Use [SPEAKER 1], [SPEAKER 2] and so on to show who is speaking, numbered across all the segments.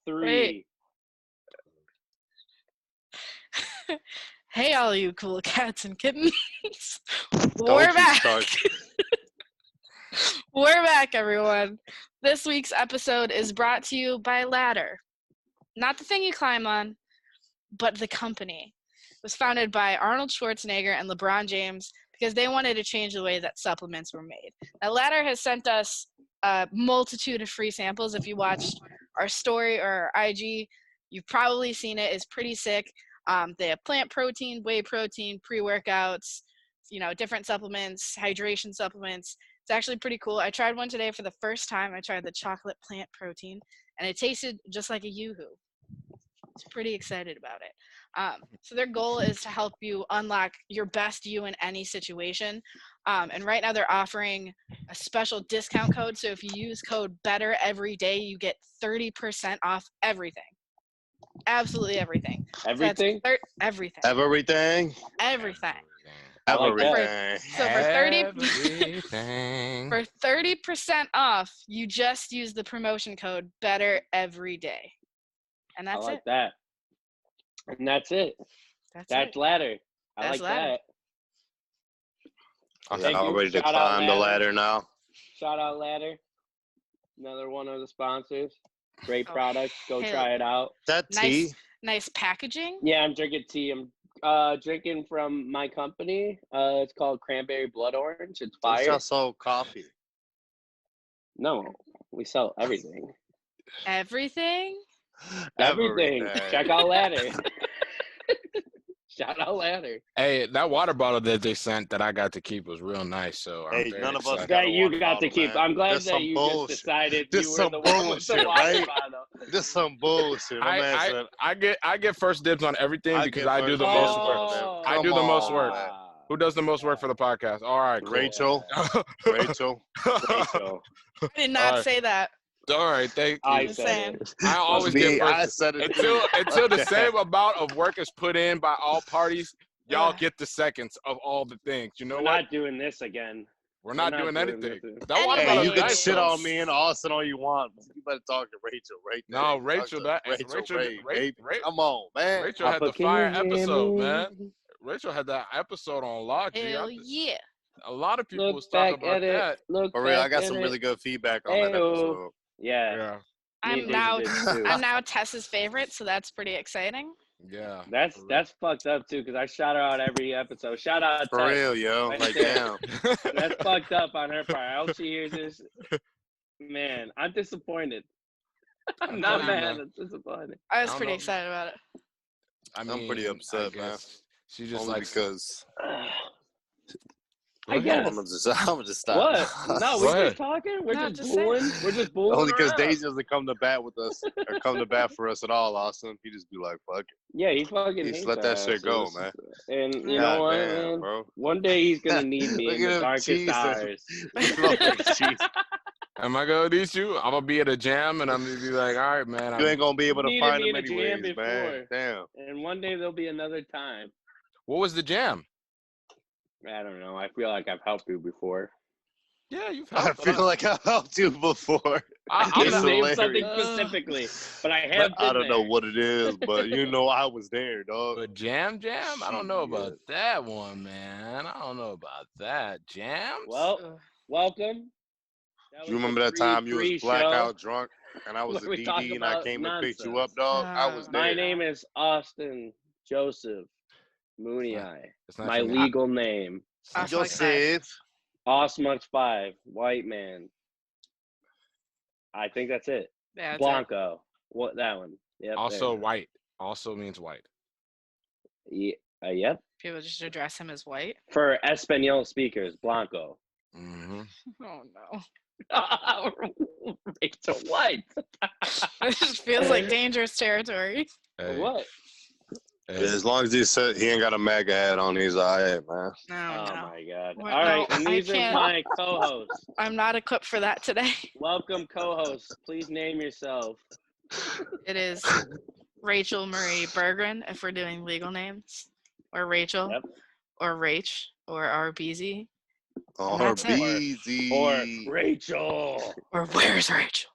[SPEAKER 1] Three.
[SPEAKER 2] Hey, all you cool cats and kittens.
[SPEAKER 3] Don't
[SPEAKER 2] We're
[SPEAKER 3] you
[SPEAKER 2] back.
[SPEAKER 3] start.
[SPEAKER 2] We're back, everyone. This week's episode is brought to you by Ladder. Not the thing you climb on, but the company. It was founded by Arnold Schwarzenegger and LeBron James because they wanted to change the way that supplements were made. Now, Ladder has sent us a multitude of free samples. If you watched our story or our IG, you've probably seen it. It's pretty sick. They have plant protein, whey protein, pre-workouts, different supplements, hydration supplements. It's actually pretty cool. I tried one today for the first time. I tried the chocolate plant protein, and it tasted just like a Yoo-hoo. I was pretty excited about it. So their goal is to help you unlock your best you in any situation. And right now they're offering a special discount code. So if you use code BETTEREVERYDAY, you get 30% off everything. Absolutely everything.
[SPEAKER 1] Everything?
[SPEAKER 2] So everything.
[SPEAKER 3] Everything.
[SPEAKER 2] Everything.
[SPEAKER 1] I like that.
[SPEAKER 3] Everything.
[SPEAKER 2] So
[SPEAKER 4] Everything.
[SPEAKER 2] for 30% off, you just use the promotion code BETTEREVERYDAY. And
[SPEAKER 1] I
[SPEAKER 2] that's
[SPEAKER 1] like
[SPEAKER 2] it.
[SPEAKER 1] that. And that's it. That's
[SPEAKER 2] it.
[SPEAKER 1] Ladder. I
[SPEAKER 2] That's
[SPEAKER 1] like
[SPEAKER 2] Ladder.
[SPEAKER 1] that.
[SPEAKER 3] Okay, I'm ready to
[SPEAKER 1] Shout out
[SPEAKER 3] climb the ladder now.
[SPEAKER 1] Shout out Ladder. Another one of the sponsors. Great product. Go
[SPEAKER 2] hell
[SPEAKER 1] try it out.
[SPEAKER 3] That tea.
[SPEAKER 2] Nice packaging.
[SPEAKER 1] Yeah, I'm drinking tea. I'm drinking from my company. It's called Cranberry Blood Orange. It's
[SPEAKER 3] We
[SPEAKER 1] fire.
[SPEAKER 3] just sold coffee.
[SPEAKER 1] No, we sell everything.
[SPEAKER 2] Everything.
[SPEAKER 1] Everything.
[SPEAKER 3] Everything.
[SPEAKER 1] Check out Ladder. Shout out Ladder.
[SPEAKER 4] Hey, that water bottle that they sent that I got to keep was real nice. So I'm
[SPEAKER 3] Hey,
[SPEAKER 4] very
[SPEAKER 3] none of us
[SPEAKER 4] excited.
[SPEAKER 3] got
[SPEAKER 1] That
[SPEAKER 3] a
[SPEAKER 1] you
[SPEAKER 3] water
[SPEAKER 1] got to
[SPEAKER 3] bottle,
[SPEAKER 1] keep.
[SPEAKER 3] man.
[SPEAKER 1] I'm glad
[SPEAKER 3] That's
[SPEAKER 1] that
[SPEAKER 3] some
[SPEAKER 1] you
[SPEAKER 3] bullshit.
[SPEAKER 1] just decided
[SPEAKER 3] This
[SPEAKER 1] you were
[SPEAKER 3] some
[SPEAKER 1] the one with the
[SPEAKER 3] bullshit,
[SPEAKER 1] water
[SPEAKER 3] right?
[SPEAKER 1] bottle.
[SPEAKER 3] This some bullshit. My man said,
[SPEAKER 4] I get first dibs on everything
[SPEAKER 3] I
[SPEAKER 4] because
[SPEAKER 3] get
[SPEAKER 4] I do the
[SPEAKER 3] first
[SPEAKER 4] most
[SPEAKER 3] dibs
[SPEAKER 4] work.
[SPEAKER 3] on them.
[SPEAKER 1] Oh,
[SPEAKER 4] I
[SPEAKER 3] Come
[SPEAKER 4] do the most
[SPEAKER 3] on,
[SPEAKER 4] work.
[SPEAKER 3] man.
[SPEAKER 4] Who does the most work for the podcast? All right, cool.
[SPEAKER 3] Rachel. Rachel.
[SPEAKER 1] Rachel.
[SPEAKER 2] I did not
[SPEAKER 4] Alright.
[SPEAKER 2] say that.
[SPEAKER 4] All right, thank you.
[SPEAKER 1] I
[SPEAKER 2] Just
[SPEAKER 1] said
[SPEAKER 2] saying.
[SPEAKER 1] it.
[SPEAKER 4] I always
[SPEAKER 3] Me,
[SPEAKER 4] get
[SPEAKER 3] I
[SPEAKER 4] first.
[SPEAKER 3] said it
[SPEAKER 4] Until the
[SPEAKER 3] Okay.
[SPEAKER 4] same amount of work is put in by all parties, y'all
[SPEAKER 2] Yeah.
[SPEAKER 4] get the seconds of all the things. You know
[SPEAKER 1] We're
[SPEAKER 4] what?
[SPEAKER 1] not doing this again.
[SPEAKER 4] We're not
[SPEAKER 1] not
[SPEAKER 4] doing
[SPEAKER 1] doing
[SPEAKER 4] anything.
[SPEAKER 1] this.
[SPEAKER 4] That water
[SPEAKER 2] Hey,
[SPEAKER 4] bottle
[SPEAKER 3] Hey, you
[SPEAKER 4] is
[SPEAKER 3] can
[SPEAKER 4] nice,
[SPEAKER 3] shit
[SPEAKER 4] though.
[SPEAKER 3] on me and Austin all you want. You better talk to Rachel right there.
[SPEAKER 4] No,
[SPEAKER 3] Talk
[SPEAKER 4] Rachel,
[SPEAKER 3] to
[SPEAKER 4] that
[SPEAKER 3] Rachel Ray, baby.
[SPEAKER 4] Ra-
[SPEAKER 3] Come on, man.
[SPEAKER 4] Rachel had
[SPEAKER 1] Papa,
[SPEAKER 4] the
[SPEAKER 1] can you
[SPEAKER 4] fire
[SPEAKER 1] hear
[SPEAKER 4] episode,
[SPEAKER 1] me?
[SPEAKER 4] man. Rachel had that episode on Law G.
[SPEAKER 2] Hell yeah.
[SPEAKER 4] A lot of people
[SPEAKER 1] Look
[SPEAKER 4] was talking
[SPEAKER 1] back
[SPEAKER 4] about
[SPEAKER 1] at it.
[SPEAKER 4] that.
[SPEAKER 1] Look
[SPEAKER 3] For real, I
[SPEAKER 1] back
[SPEAKER 3] got
[SPEAKER 1] at
[SPEAKER 3] some
[SPEAKER 1] it.
[SPEAKER 3] really good feedback on that
[SPEAKER 1] Ayo.
[SPEAKER 3] episode.
[SPEAKER 1] Yeah.
[SPEAKER 4] Yeah,
[SPEAKER 2] I'm
[SPEAKER 1] Daisy
[SPEAKER 2] now
[SPEAKER 1] did too.
[SPEAKER 2] I'm now Tessa's favorite, so that's pretty exciting.
[SPEAKER 4] yeah.
[SPEAKER 1] That's fucked up too, because I shout her out every episode. Shout out
[SPEAKER 3] For
[SPEAKER 1] Tess.
[SPEAKER 3] real, yo.
[SPEAKER 1] Right
[SPEAKER 3] Like,
[SPEAKER 1] there.
[SPEAKER 3] damn.
[SPEAKER 1] That's fucked up on her part. I hope she hears this. Man, I'm disappointed. I'm not
[SPEAKER 4] telling you,
[SPEAKER 1] mad.
[SPEAKER 4] man.
[SPEAKER 1] I'm disappointed.
[SPEAKER 2] I was
[SPEAKER 4] I don't
[SPEAKER 2] pretty
[SPEAKER 4] know.
[SPEAKER 2] excited about it.
[SPEAKER 4] I
[SPEAKER 3] I'm pretty
[SPEAKER 4] mean,
[SPEAKER 3] upset,
[SPEAKER 4] I
[SPEAKER 3] man.
[SPEAKER 4] guess She just
[SPEAKER 3] Only
[SPEAKER 4] like
[SPEAKER 3] because
[SPEAKER 1] I guess.
[SPEAKER 3] I'm gonna just stop.
[SPEAKER 1] What? No,
[SPEAKER 4] Go
[SPEAKER 1] we're
[SPEAKER 4] ahead.
[SPEAKER 1] just talking. We're
[SPEAKER 2] No,
[SPEAKER 1] just
[SPEAKER 2] just
[SPEAKER 1] booing.
[SPEAKER 2] saying.
[SPEAKER 1] We're just booing.
[SPEAKER 3] Only because
[SPEAKER 1] around.
[SPEAKER 3] Daisy doesn't come to bat with us or come to bat for us at all, Austin. He just be like, fuck it.
[SPEAKER 1] Yeah, he fucking
[SPEAKER 3] Just
[SPEAKER 1] hates
[SPEAKER 3] let that
[SPEAKER 1] our
[SPEAKER 3] shit go,
[SPEAKER 1] asses.
[SPEAKER 3] man.
[SPEAKER 1] And you
[SPEAKER 2] Yeah.
[SPEAKER 1] know what,
[SPEAKER 3] Goddamn,
[SPEAKER 1] man?
[SPEAKER 3] bro.
[SPEAKER 1] One day he's gonna need me
[SPEAKER 3] Look
[SPEAKER 1] in
[SPEAKER 3] at
[SPEAKER 1] the
[SPEAKER 3] him
[SPEAKER 1] darkest
[SPEAKER 3] cheesing.
[SPEAKER 1] hours.
[SPEAKER 3] Jeez.
[SPEAKER 4] Am I gonna need you? I'm gonna be at a jam and I'm gonna be like, all right, man.
[SPEAKER 3] You ain't gonna be able to
[SPEAKER 1] Needed
[SPEAKER 3] find
[SPEAKER 1] me
[SPEAKER 3] him
[SPEAKER 1] in a jam
[SPEAKER 3] anyways, man.
[SPEAKER 1] before.
[SPEAKER 3] Damn.
[SPEAKER 1] And one day there'll be another time.
[SPEAKER 4] What was the jam?
[SPEAKER 1] I don't know. I feel like I've helped you before.
[SPEAKER 4] Yeah, you've
[SPEAKER 3] I
[SPEAKER 4] helped.
[SPEAKER 3] feel like I helped you before.
[SPEAKER 1] I
[SPEAKER 4] I'm
[SPEAKER 3] It's
[SPEAKER 1] didn't
[SPEAKER 4] not,
[SPEAKER 1] name
[SPEAKER 3] hilarious.
[SPEAKER 1] something specifically, but I have
[SPEAKER 3] I
[SPEAKER 1] been
[SPEAKER 3] don't know
[SPEAKER 1] there.
[SPEAKER 3] what it is, but you know I was there, dog.
[SPEAKER 4] but jam? I don't know about
[SPEAKER 3] Shit.
[SPEAKER 4] that one, man. I don't know about that. Jams?
[SPEAKER 1] Well,
[SPEAKER 2] Ugh.
[SPEAKER 1] welcome. That
[SPEAKER 3] You
[SPEAKER 1] was
[SPEAKER 3] remember
[SPEAKER 1] the
[SPEAKER 3] that time you was
[SPEAKER 1] pre-show
[SPEAKER 3] blackout drunk and I was
[SPEAKER 1] where
[SPEAKER 3] a
[SPEAKER 1] we talk
[SPEAKER 3] DD and I
[SPEAKER 1] about
[SPEAKER 3] came and picked you up,
[SPEAKER 1] nonsense.
[SPEAKER 3] dog? I was
[SPEAKER 2] Uh,
[SPEAKER 3] there.
[SPEAKER 1] My name is Austin Joseph Mooney Eye.
[SPEAKER 4] It's not
[SPEAKER 1] My
[SPEAKER 4] your name.
[SPEAKER 1] legal name.
[SPEAKER 4] It's not
[SPEAKER 2] Osmux
[SPEAKER 4] your name.
[SPEAKER 3] Joseph.
[SPEAKER 1] Osmux 5, white man. I think that's it.
[SPEAKER 2] Yeah, that's it.
[SPEAKER 1] Blanco. What that one? Yep.
[SPEAKER 4] Also white. Also means white.
[SPEAKER 1] Yep.
[SPEAKER 2] People just address him as white.
[SPEAKER 1] For Espanol speakers, Blanco.
[SPEAKER 4] Mm-hmm.
[SPEAKER 2] Oh no.
[SPEAKER 1] Rachel, what?
[SPEAKER 2] It just feels like dangerous territory.
[SPEAKER 4] Hey,
[SPEAKER 1] What?
[SPEAKER 4] hey.
[SPEAKER 3] As long as he ain't got a MAGA hat on, he's all right, man.
[SPEAKER 2] No,
[SPEAKER 1] Oh
[SPEAKER 2] no.
[SPEAKER 1] my God.
[SPEAKER 2] What?
[SPEAKER 1] All right,
[SPEAKER 2] No,
[SPEAKER 1] and
[SPEAKER 2] I
[SPEAKER 1] these are
[SPEAKER 2] can't.
[SPEAKER 1] my co-hosts.
[SPEAKER 2] I'm not equipped for that today.
[SPEAKER 1] Welcome, co-hosts. Please name yourself.
[SPEAKER 2] It is Rachel Marie Berggren, if we're doing legal names. or Rachel,
[SPEAKER 1] Yep.
[SPEAKER 2] or Rach, or RBZ,
[SPEAKER 3] Or
[SPEAKER 2] that's it.
[SPEAKER 3] BZ.
[SPEAKER 1] Or Rachel.
[SPEAKER 2] or Where's Rachel?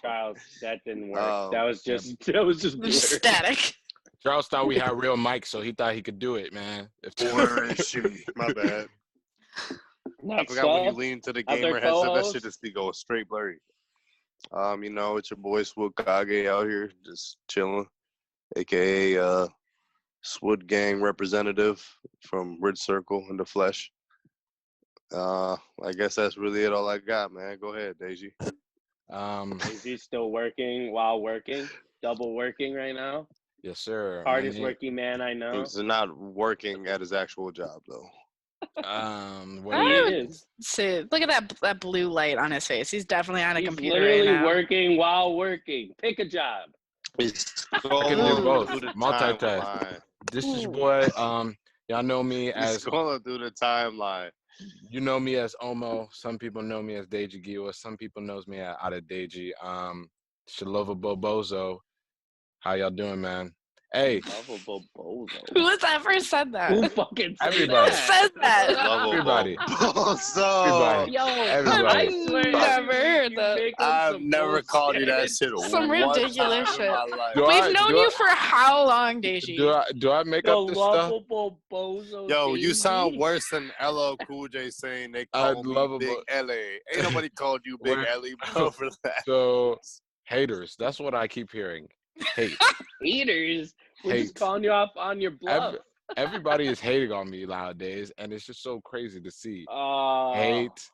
[SPEAKER 1] Charles, that didn't work.
[SPEAKER 3] Oh,
[SPEAKER 1] that was just blurred.
[SPEAKER 2] Static.
[SPEAKER 4] Charles thought we had real mics, so he thought he could do it, man.
[SPEAKER 3] Where is she? My bad. I
[SPEAKER 1] Next
[SPEAKER 3] forgot when you
[SPEAKER 1] up,
[SPEAKER 3] lean to the
[SPEAKER 1] other
[SPEAKER 3] gamer headset, that
[SPEAKER 1] co-host.
[SPEAKER 3] shit just be going straight blurry. It's your boy Swood Kage out here, just chilling, aka Swood Gang representative from Ridge Circle in the flesh. I guess that's really it. All I got, man. Go ahead, Deji.
[SPEAKER 1] Is he still working while working? Double working right now?
[SPEAKER 4] Yes, sir.
[SPEAKER 1] Hardest
[SPEAKER 4] My name-
[SPEAKER 1] working man I know.
[SPEAKER 3] He's not working at his actual job though.
[SPEAKER 4] What
[SPEAKER 2] I
[SPEAKER 4] do you-
[SPEAKER 2] would
[SPEAKER 1] is.
[SPEAKER 2] say, look at that blue light on his face. He's definitely on a
[SPEAKER 1] He's
[SPEAKER 2] computer
[SPEAKER 1] literally
[SPEAKER 2] right now.
[SPEAKER 1] working while working. Pick a job.
[SPEAKER 3] He's
[SPEAKER 4] I can do both.
[SPEAKER 3] through the
[SPEAKER 4] Multitask.
[SPEAKER 3] timeline.
[SPEAKER 4] This is your boy. Y'all know me
[SPEAKER 3] He's
[SPEAKER 4] as
[SPEAKER 3] scrolling through the timeline.
[SPEAKER 4] you know me as Omo. Some people know me as Deji Giwa. Some people knows me as Ada Deji. Shalova Bobozo. How y'all doing, man? Hey,
[SPEAKER 1] Lovable bozo.
[SPEAKER 2] Who was that first said that?
[SPEAKER 1] Who fucking said
[SPEAKER 4] Everybody.
[SPEAKER 2] Who said that?
[SPEAKER 4] Everybody.
[SPEAKER 3] So
[SPEAKER 4] Everybody.
[SPEAKER 1] Yo,
[SPEAKER 4] Everybody.
[SPEAKER 1] I swear,
[SPEAKER 2] Never heard
[SPEAKER 1] you
[SPEAKER 2] that.
[SPEAKER 1] make up
[SPEAKER 3] I've
[SPEAKER 1] some
[SPEAKER 3] never called you that
[SPEAKER 1] bullshit.
[SPEAKER 3] shit.
[SPEAKER 2] Some
[SPEAKER 3] one
[SPEAKER 2] ridiculous
[SPEAKER 3] time in my life.
[SPEAKER 4] Do
[SPEAKER 2] We've
[SPEAKER 4] I-
[SPEAKER 2] known
[SPEAKER 4] do
[SPEAKER 2] you
[SPEAKER 4] I-
[SPEAKER 2] for how long, Deji?
[SPEAKER 4] do I make
[SPEAKER 1] The
[SPEAKER 4] up this stuff?
[SPEAKER 1] lovable bozo.
[SPEAKER 3] Yo, you sound
[SPEAKER 1] Daisy.
[SPEAKER 3] worse than LL Cool J saying they
[SPEAKER 4] I'd
[SPEAKER 3] call me
[SPEAKER 4] love a
[SPEAKER 3] Big
[SPEAKER 4] bo-
[SPEAKER 3] LA. Ain't nobody called you Big
[SPEAKER 4] Where-
[SPEAKER 3] LA, bro, for that.
[SPEAKER 4] So haters. That's what I keep hearing. Hate.
[SPEAKER 1] Haters. We're just
[SPEAKER 4] Hate.
[SPEAKER 1] calling you off on your bluff.
[SPEAKER 4] Everybody is hating on me nowadays, and it's just so crazy to see.
[SPEAKER 1] Oh.
[SPEAKER 4] Hate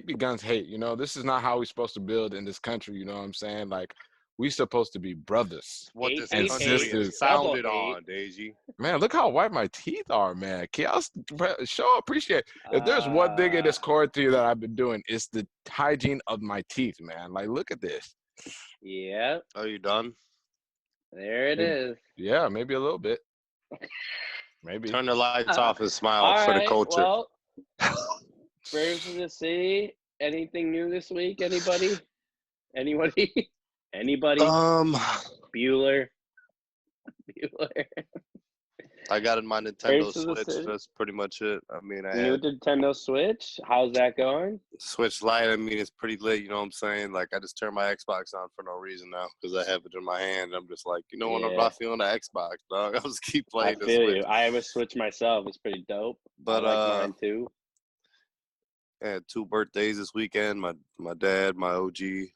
[SPEAKER 4] begins hate. You know, this is not how we're supposed to build in this country. You know what I'm saying? Like, we supposed to be brothers.
[SPEAKER 3] What
[SPEAKER 1] Hate,
[SPEAKER 3] this
[SPEAKER 4] hate,
[SPEAKER 3] country
[SPEAKER 4] hate,
[SPEAKER 3] is
[SPEAKER 1] double
[SPEAKER 3] founded
[SPEAKER 1] hate.
[SPEAKER 3] on, Deji.
[SPEAKER 4] Man, look how white my teeth are, man. Can y'all show appreciate? If there's one thing in this quarantine that I've been doing, it's the hygiene of my teeth, man. Like, look at this.
[SPEAKER 1] Yeah,
[SPEAKER 3] Are you done?
[SPEAKER 1] there it is.
[SPEAKER 4] Yeah, maybe a little bit. Maybe.
[SPEAKER 3] Turn the lights off and smile
[SPEAKER 1] All
[SPEAKER 3] for the
[SPEAKER 1] right,
[SPEAKER 3] culture.
[SPEAKER 1] well, Birds of the Sea. Anything new this week? Anybody? Anybody? Anybody? Bueller. Bueller.
[SPEAKER 3] I got in my Nintendo
[SPEAKER 1] Birds of the
[SPEAKER 3] Switch.
[SPEAKER 1] City.
[SPEAKER 3] That's pretty much it. I mean, I
[SPEAKER 1] New
[SPEAKER 3] had
[SPEAKER 1] Nintendo Switch. How's that going?
[SPEAKER 3] Switch Lite. I mean, it's pretty lit. You know what I'm saying? Like, I just turned my Xbox on for no reason now because I have it in my hand. I'm just like, you know what? I'm
[SPEAKER 1] Yeah.
[SPEAKER 3] not feeling the Xbox, dog. I'll just keep
[SPEAKER 1] I
[SPEAKER 3] playing the
[SPEAKER 1] feel
[SPEAKER 3] Switch.
[SPEAKER 1] you. I have a Switch myself. It's pretty dope.
[SPEAKER 3] But
[SPEAKER 1] I like mine too.
[SPEAKER 3] I had 2 birthdays this weekend. My dad, my OG, he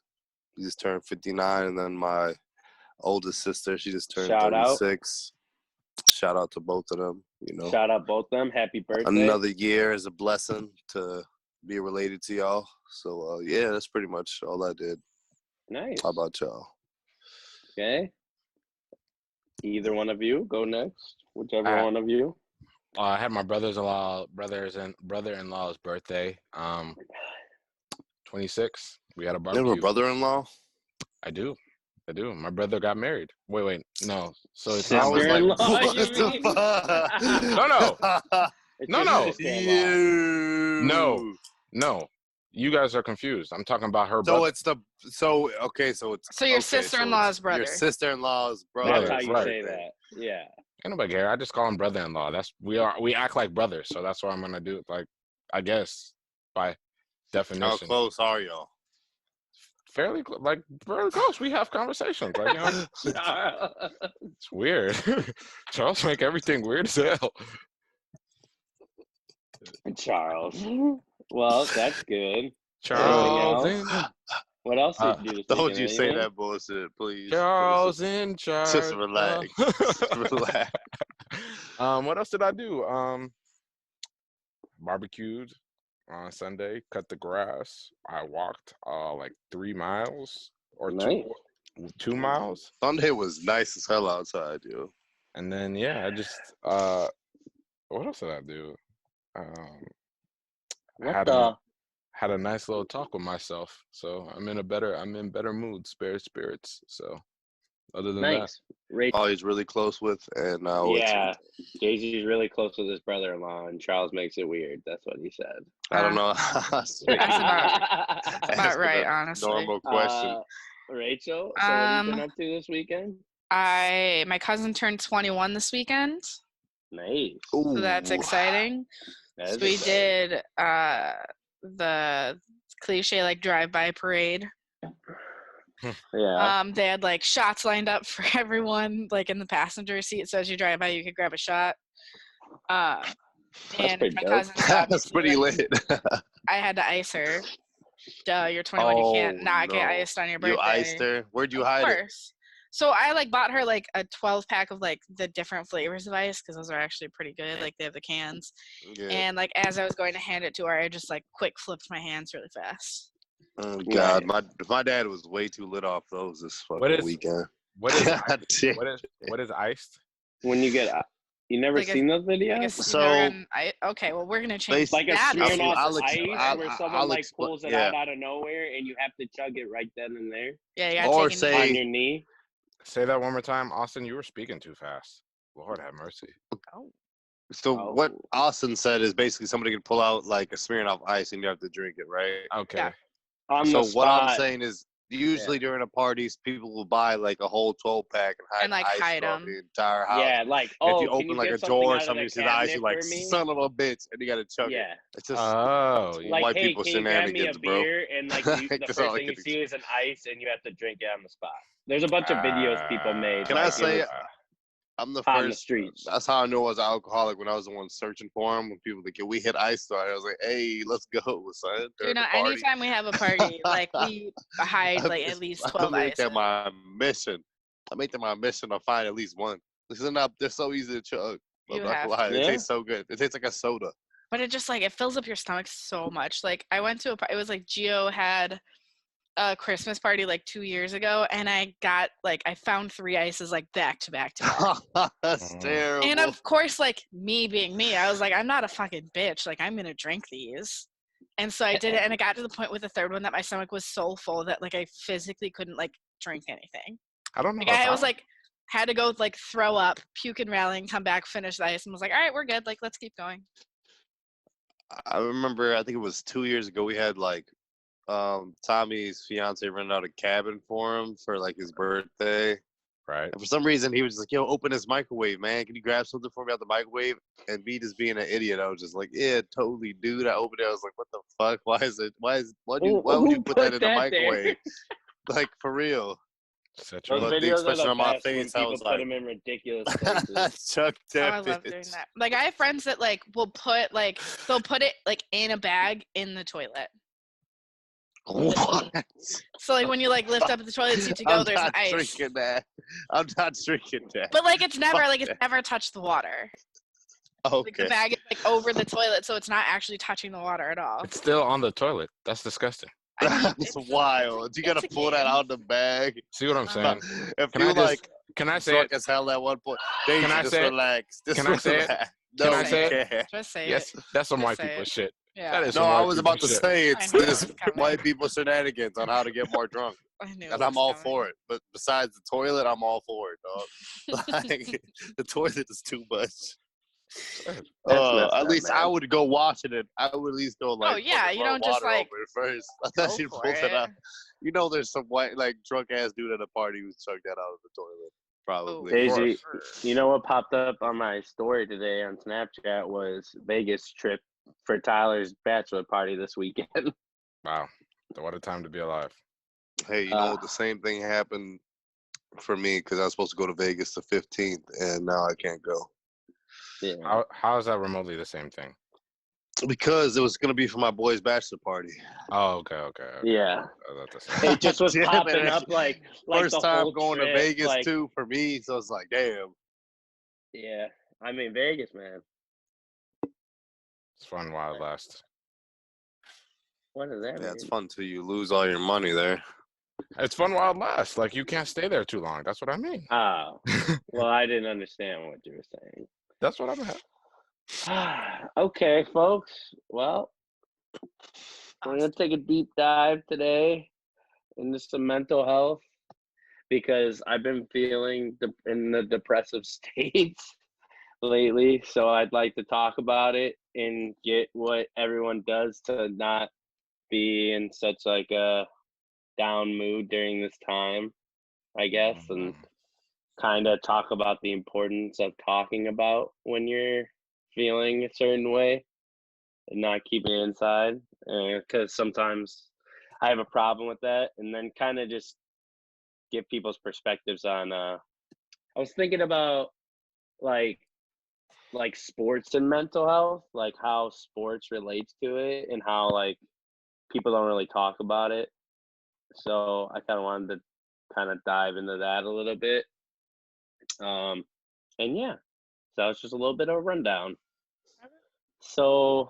[SPEAKER 3] just turned 59, and then my oldest sister, she just turned
[SPEAKER 1] Shout out.
[SPEAKER 3] 36. Shout out to both of them. You know,
[SPEAKER 1] Shout out both them. Happy birthday.
[SPEAKER 3] another year is a blessing to be related to y'all. So yeah, that's pretty much all I did.
[SPEAKER 1] Nice.
[SPEAKER 3] How about y'all?
[SPEAKER 1] Okay. Either one of you go next. Whichever one of you.
[SPEAKER 4] I had my brother-in-law's birthday. 26. We had a
[SPEAKER 3] You have a
[SPEAKER 4] barbecue.
[SPEAKER 3] brother-in-law?
[SPEAKER 4] I do. My brother got married. Wait. No. So it's
[SPEAKER 3] I was like,
[SPEAKER 1] Sister-in-law,
[SPEAKER 3] what
[SPEAKER 1] you
[SPEAKER 3] the
[SPEAKER 1] mean?
[SPEAKER 3] fuck?
[SPEAKER 1] It's
[SPEAKER 4] No,
[SPEAKER 1] your
[SPEAKER 4] no.
[SPEAKER 1] sister-in-law.
[SPEAKER 4] No. You guys are confused. I'm talking about her
[SPEAKER 3] So
[SPEAKER 4] brother.
[SPEAKER 3] it's okay. So it's
[SPEAKER 2] So your
[SPEAKER 3] okay,
[SPEAKER 2] sister-in-law's
[SPEAKER 3] it's
[SPEAKER 2] brother.
[SPEAKER 3] Your sister-in-law's brother.
[SPEAKER 1] That's how
[SPEAKER 4] Right,
[SPEAKER 1] you
[SPEAKER 4] right.
[SPEAKER 1] say that. Yeah.
[SPEAKER 4] Ain't nobody care. I just call him brother-in-law. We act like brothers, so that's what I'm gonna do. Like, I guess by
[SPEAKER 3] How
[SPEAKER 4] definition,
[SPEAKER 3] close are y'all?
[SPEAKER 4] fairly close. We have conversations. Like, you know, it's weird. Charles make everything weird as hell.
[SPEAKER 1] Charles. Well, that's good.
[SPEAKER 4] Charles
[SPEAKER 1] Anything
[SPEAKER 4] in,
[SPEAKER 1] What else did you do this
[SPEAKER 3] Don't
[SPEAKER 1] weekend?
[SPEAKER 3] you say
[SPEAKER 1] Anything?
[SPEAKER 3] that bullshit, please.
[SPEAKER 4] Charles in charge.
[SPEAKER 3] Just relax. Just relax.
[SPEAKER 4] What else did I do? Barbecued on Sunday, cut the grass. I walked like 3 miles or
[SPEAKER 1] Nice.
[SPEAKER 4] 2 miles.
[SPEAKER 3] Sunday was nice as hell outside, yo.
[SPEAKER 4] And then I just what else did I do?
[SPEAKER 1] What the?
[SPEAKER 4] Had a nice little talk with myself. So I'm in better mood, spirits. So other than
[SPEAKER 1] Nice. Rachel.
[SPEAKER 3] Oh, he's really close with, and
[SPEAKER 1] Yeah. Jay-Z's really close with his brother-in-law, and Charles makes it weird. That's what he said.
[SPEAKER 3] I don't know.
[SPEAKER 2] That's about right, honestly.
[SPEAKER 3] Normal question.
[SPEAKER 1] Rachel, so what have you been up to this weekend?
[SPEAKER 2] My cousin turned 21 this weekend,
[SPEAKER 1] Nice.
[SPEAKER 2] so that's
[SPEAKER 3] Ooh.
[SPEAKER 2] exciting.
[SPEAKER 1] That
[SPEAKER 2] So
[SPEAKER 1] is
[SPEAKER 2] we
[SPEAKER 1] exciting.
[SPEAKER 2] did the cliche like drive-by parade.
[SPEAKER 1] Yeah.
[SPEAKER 2] They had like shots lined up for everyone, like in the passenger seat. So as you drive by, you could grab a shot.
[SPEAKER 1] That's
[SPEAKER 2] And
[SPEAKER 1] pretty
[SPEAKER 2] my
[SPEAKER 1] dope.
[SPEAKER 2] cousin saw me
[SPEAKER 3] That's
[SPEAKER 2] too,
[SPEAKER 3] pretty
[SPEAKER 2] and
[SPEAKER 3] lit.
[SPEAKER 2] I had to ice her. Duh, you're 21. You can't
[SPEAKER 3] Oh
[SPEAKER 2] not get
[SPEAKER 3] no!
[SPEAKER 2] iced on your
[SPEAKER 3] You
[SPEAKER 2] birthday.
[SPEAKER 3] iced her. Where'd you
[SPEAKER 2] Of
[SPEAKER 3] hide it?
[SPEAKER 2] course. So I like bought her like a 12 pack of like the different flavors of ice because those are actually pretty good. Like they have the cans.
[SPEAKER 3] Yeah.
[SPEAKER 2] And like as I was going to hand it to her, I just like quick flipped my hands really fast.
[SPEAKER 3] Oh God,
[SPEAKER 1] Nice.
[SPEAKER 3] my dad was way too lit off those this
[SPEAKER 4] What
[SPEAKER 3] fucking
[SPEAKER 4] is
[SPEAKER 3] weekend.
[SPEAKER 4] what is
[SPEAKER 3] God damn.
[SPEAKER 4] what is iced?
[SPEAKER 1] When you get, you never
[SPEAKER 2] Like
[SPEAKER 1] seen those
[SPEAKER 2] I
[SPEAKER 1] videos?
[SPEAKER 2] guess
[SPEAKER 3] So
[SPEAKER 2] okay, well we're gonna change
[SPEAKER 1] Like a
[SPEAKER 2] that.
[SPEAKER 3] I'll,
[SPEAKER 1] Smirnoff
[SPEAKER 3] I'll,
[SPEAKER 1] Ice,
[SPEAKER 3] ex-
[SPEAKER 1] where someone
[SPEAKER 3] I'll
[SPEAKER 1] like
[SPEAKER 3] explain.
[SPEAKER 1] pulls it
[SPEAKER 3] Yeah.
[SPEAKER 1] out of nowhere, and you have to chug it right then and there
[SPEAKER 2] Yeah, you gotta
[SPEAKER 3] Or
[SPEAKER 2] take a
[SPEAKER 3] say-
[SPEAKER 1] on your knee.
[SPEAKER 4] Say that one more time, Austin. You were speaking too fast. Lord have mercy.
[SPEAKER 3] So
[SPEAKER 1] Oh.
[SPEAKER 3] what Austin said is basically somebody can pull out like a Smirnoff Ice and you have to drink it, right?
[SPEAKER 4] Okay.
[SPEAKER 2] Yeah.
[SPEAKER 1] On
[SPEAKER 3] So
[SPEAKER 1] the
[SPEAKER 3] what I'm
[SPEAKER 1] spot.
[SPEAKER 3] saying is usually during the parties, people will buy like a whole 12 pack and hide,
[SPEAKER 2] And, like,
[SPEAKER 3] ice
[SPEAKER 2] hide
[SPEAKER 3] throughout
[SPEAKER 2] 'em.
[SPEAKER 3] the entire house.
[SPEAKER 1] Yeah, like,
[SPEAKER 3] If
[SPEAKER 1] oh,
[SPEAKER 3] you
[SPEAKER 1] can
[SPEAKER 3] open
[SPEAKER 1] you
[SPEAKER 3] like
[SPEAKER 1] get
[SPEAKER 3] a
[SPEAKER 1] something
[SPEAKER 3] door or
[SPEAKER 1] out of
[SPEAKER 3] something,
[SPEAKER 1] the
[SPEAKER 3] you see the ice,
[SPEAKER 1] cabinet
[SPEAKER 3] you're like,
[SPEAKER 1] for me?
[SPEAKER 3] son of a bitch, and you gotta chug it.
[SPEAKER 1] Yeah.
[SPEAKER 3] It's just
[SPEAKER 4] Oh,
[SPEAKER 3] it's
[SPEAKER 4] yeah.
[SPEAKER 1] Like,
[SPEAKER 3] white
[SPEAKER 1] hey,
[SPEAKER 3] people
[SPEAKER 1] can you grab me a
[SPEAKER 3] shenanigans, bro.
[SPEAKER 1] beer? And like the
[SPEAKER 3] That's
[SPEAKER 1] first
[SPEAKER 3] all I
[SPEAKER 1] thing you
[SPEAKER 3] can
[SPEAKER 1] see is an ice, and you have to drink it on the spot. There's a bunch of videos people made.
[SPEAKER 3] Can I
[SPEAKER 1] like,
[SPEAKER 3] say
[SPEAKER 1] it was
[SPEAKER 3] I'm the
[SPEAKER 1] on the
[SPEAKER 3] first.
[SPEAKER 1] streets.
[SPEAKER 3] That's how I knew I was an alcoholic when I was the one searching for them. When people were like, "Can we hit ice?" So I was like, "Hey, let's go, son."
[SPEAKER 2] You know, anytime we have a party, like we hide like at least 12
[SPEAKER 3] I make
[SPEAKER 2] ices.
[SPEAKER 3] that my mission. I make that my mission to find at least one. They're so easy to chug. I'm
[SPEAKER 2] You
[SPEAKER 3] not
[SPEAKER 2] have
[SPEAKER 3] gonna lie,
[SPEAKER 1] to.
[SPEAKER 3] It tastes so good. It tastes like a soda.
[SPEAKER 2] But it just like it fills up your stomach so much. Like I went to it was like Gio had a Christmas party like 2 years ago, and I found 3 ices like back to back to back.
[SPEAKER 3] That's
[SPEAKER 4] Mm.
[SPEAKER 3] terrible.
[SPEAKER 2] And of course, like me being me, I was like, I'm not a fucking bitch. Like I'm gonna drink these. And so I did it, and it got to the point with the third one that my stomach was so full that like I physically couldn't like drink anything.
[SPEAKER 4] I don't know.
[SPEAKER 2] Like I was like had to go like throw up, puke and rallying, come back, finish the ice, and was like, all right, we're good. Like let's keep going.
[SPEAKER 3] I remember, I think it was 2 years ago. We had like Tommy's fiance rented out a cabin for him for like his birthday.
[SPEAKER 4] right.
[SPEAKER 3] And for some reason, he was just like, "Yo, open this microwave, man. Can you grab something for me out the microwave?" And me just being an idiot, I was just like, "Yeah, totally, dude." I opened it. I was like, "What the fuck? Why would you
[SPEAKER 1] Who
[SPEAKER 3] put that in the
[SPEAKER 1] put that there?
[SPEAKER 3] microwave?" Like for real.
[SPEAKER 4] Set
[SPEAKER 1] Those
[SPEAKER 4] your
[SPEAKER 3] But the
[SPEAKER 1] videos are
[SPEAKER 3] expression
[SPEAKER 1] the
[SPEAKER 3] on my
[SPEAKER 1] best when
[SPEAKER 3] face, I
[SPEAKER 1] people
[SPEAKER 3] was
[SPEAKER 1] put
[SPEAKER 3] like,
[SPEAKER 1] them in ridiculous places.
[SPEAKER 3] "Chuck
[SPEAKER 2] Oh,
[SPEAKER 3] that
[SPEAKER 2] I love
[SPEAKER 3] bitch."
[SPEAKER 2] doing that. Like I have friends that like will put like they'll put it like in a bag in the toilet.
[SPEAKER 3] What?
[SPEAKER 2] So like when you like lift up the toilet seat to go,
[SPEAKER 3] I'm
[SPEAKER 2] there's an
[SPEAKER 3] not
[SPEAKER 2] ice.
[SPEAKER 3] drinking that. I'm not drinking that.
[SPEAKER 2] But like it's never
[SPEAKER 3] Fuck
[SPEAKER 2] like it's
[SPEAKER 3] that.
[SPEAKER 2] never touched the water. Like the
[SPEAKER 3] Okay.
[SPEAKER 2] bag is like over the toilet, so it's not actually touching the water at all.
[SPEAKER 4] It's still on the toilet. That's disgusting.
[SPEAKER 2] I mean,
[SPEAKER 3] That's wild. You gotta
[SPEAKER 2] it's a
[SPEAKER 3] pull that
[SPEAKER 2] game.
[SPEAKER 3] out of the bag.
[SPEAKER 4] See what I'm saying?
[SPEAKER 3] If
[SPEAKER 4] Can
[SPEAKER 3] you
[SPEAKER 4] I just
[SPEAKER 3] like
[SPEAKER 4] can I say
[SPEAKER 3] drunk
[SPEAKER 4] it?
[SPEAKER 3] as hell at one point, then
[SPEAKER 4] Can
[SPEAKER 3] you
[SPEAKER 4] I
[SPEAKER 3] just
[SPEAKER 4] say it?
[SPEAKER 3] relax. Just
[SPEAKER 4] Can I say it?
[SPEAKER 3] relax.
[SPEAKER 4] Can
[SPEAKER 3] No,
[SPEAKER 4] I
[SPEAKER 3] you
[SPEAKER 4] say it?
[SPEAKER 3] can't.
[SPEAKER 2] Just say
[SPEAKER 4] Yes,
[SPEAKER 2] it.
[SPEAKER 4] that's some
[SPEAKER 2] Just
[SPEAKER 4] white
[SPEAKER 2] say
[SPEAKER 4] people
[SPEAKER 2] it.
[SPEAKER 4] shit.
[SPEAKER 2] Yeah.
[SPEAKER 4] That is
[SPEAKER 3] No,
[SPEAKER 4] some
[SPEAKER 3] I
[SPEAKER 4] white
[SPEAKER 3] was
[SPEAKER 4] people
[SPEAKER 3] about to
[SPEAKER 4] shit.
[SPEAKER 3] say
[SPEAKER 2] I
[SPEAKER 3] it's
[SPEAKER 2] knew it
[SPEAKER 3] this
[SPEAKER 2] was coming.
[SPEAKER 3] white people shenanigans on how to get more drunk,
[SPEAKER 2] I knew
[SPEAKER 3] and
[SPEAKER 2] it
[SPEAKER 3] I'm
[SPEAKER 2] was
[SPEAKER 3] all
[SPEAKER 2] coming.
[SPEAKER 3] for it. But besides the toilet, I'm all for it, dog. Like the toilet is too much.
[SPEAKER 1] That's messed
[SPEAKER 3] At
[SPEAKER 1] up,
[SPEAKER 3] least I
[SPEAKER 1] man.
[SPEAKER 3] would go wash it. I would at least go like.
[SPEAKER 2] yeah,
[SPEAKER 3] fucking
[SPEAKER 2] you
[SPEAKER 3] run
[SPEAKER 2] don't just,
[SPEAKER 3] water
[SPEAKER 2] like,
[SPEAKER 3] over it first.
[SPEAKER 2] Go
[SPEAKER 3] Unless you
[SPEAKER 2] for
[SPEAKER 3] pulled it
[SPEAKER 2] it.
[SPEAKER 3] out. You know, there's some white like drunk ass dude at a party who chugged that out of the toilet. Probably.
[SPEAKER 2] Oh,
[SPEAKER 1] Daisy,
[SPEAKER 2] course.
[SPEAKER 1] you know what popped up on my story today on Snapchat was Vegas trip for Tyler's bachelor party this weekend.
[SPEAKER 4] Wow. What a time to be alive.
[SPEAKER 3] Hey, you know the same thing happened for me because I was supposed to go to Vegas the 15th, and now I can't go
[SPEAKER 1] Yeah.
[SPEAKER 4] How is that remotely the same thing?
[SPEAKER 3] because it was gonna be for my boy's bachelor party.
[SPEAKER 4] Oh, okay.
[SPEAKER 1] Yeah.
[SPEAKER 4] That's the same.
[SPEAKER 1] It just was
[SPEAKER 3] Damn it,
[SPEAKER 1] popping up like
[SPEAKER 3] First
[SPEAKER 1] the
[SPEAKER 3] time
[SPEAKER 1] whole
[SPEAKER 3] going
[SPEAKER 1] trip,
[SPEAKER 3] to Vegas
[SPEAKER 1] like,
[SPEAKER 3] too for me, so it's like, damn.
[SPEAKER 1] Yeah. I mean, Vegas, man.
[SPEAKER 4] It's fun while it lasts.
[SPEAKER 1] What does that
[SPEAKER 3] Yeah,
[SPEAKER 1] mean?
[SPEAKER 3] it's fun till you lose all your money there.
[SPEAKER 4] It's fun while it lasts. Like you can't stay there too long. That's what I mean.
[SPEAKER 1] Oh. Well, I didn't understand what you were saying.
[SPEAKER 4] That's what I meant.
[SPEAKER 1] Okay, folks. Well, we're going to take a deep dive today into some mental health because I've been feeling in the depressive states lately. So I'd like to talk about it and get what everyone does to not be in such like a down mood during this time, I guess. And kind of talk about the importance of talking about when you're feeling a certain way and not keeping it inside. Because sometimes I have a problem with that, and then kind of just get people's perspectives on. I was thinking about like sports and mental health, like how sports relates to it, and how like people don't really talk about it. So I kind of wanted to kind of dive into that a little bit. And yeah, so it's just a little bit of a rundown. So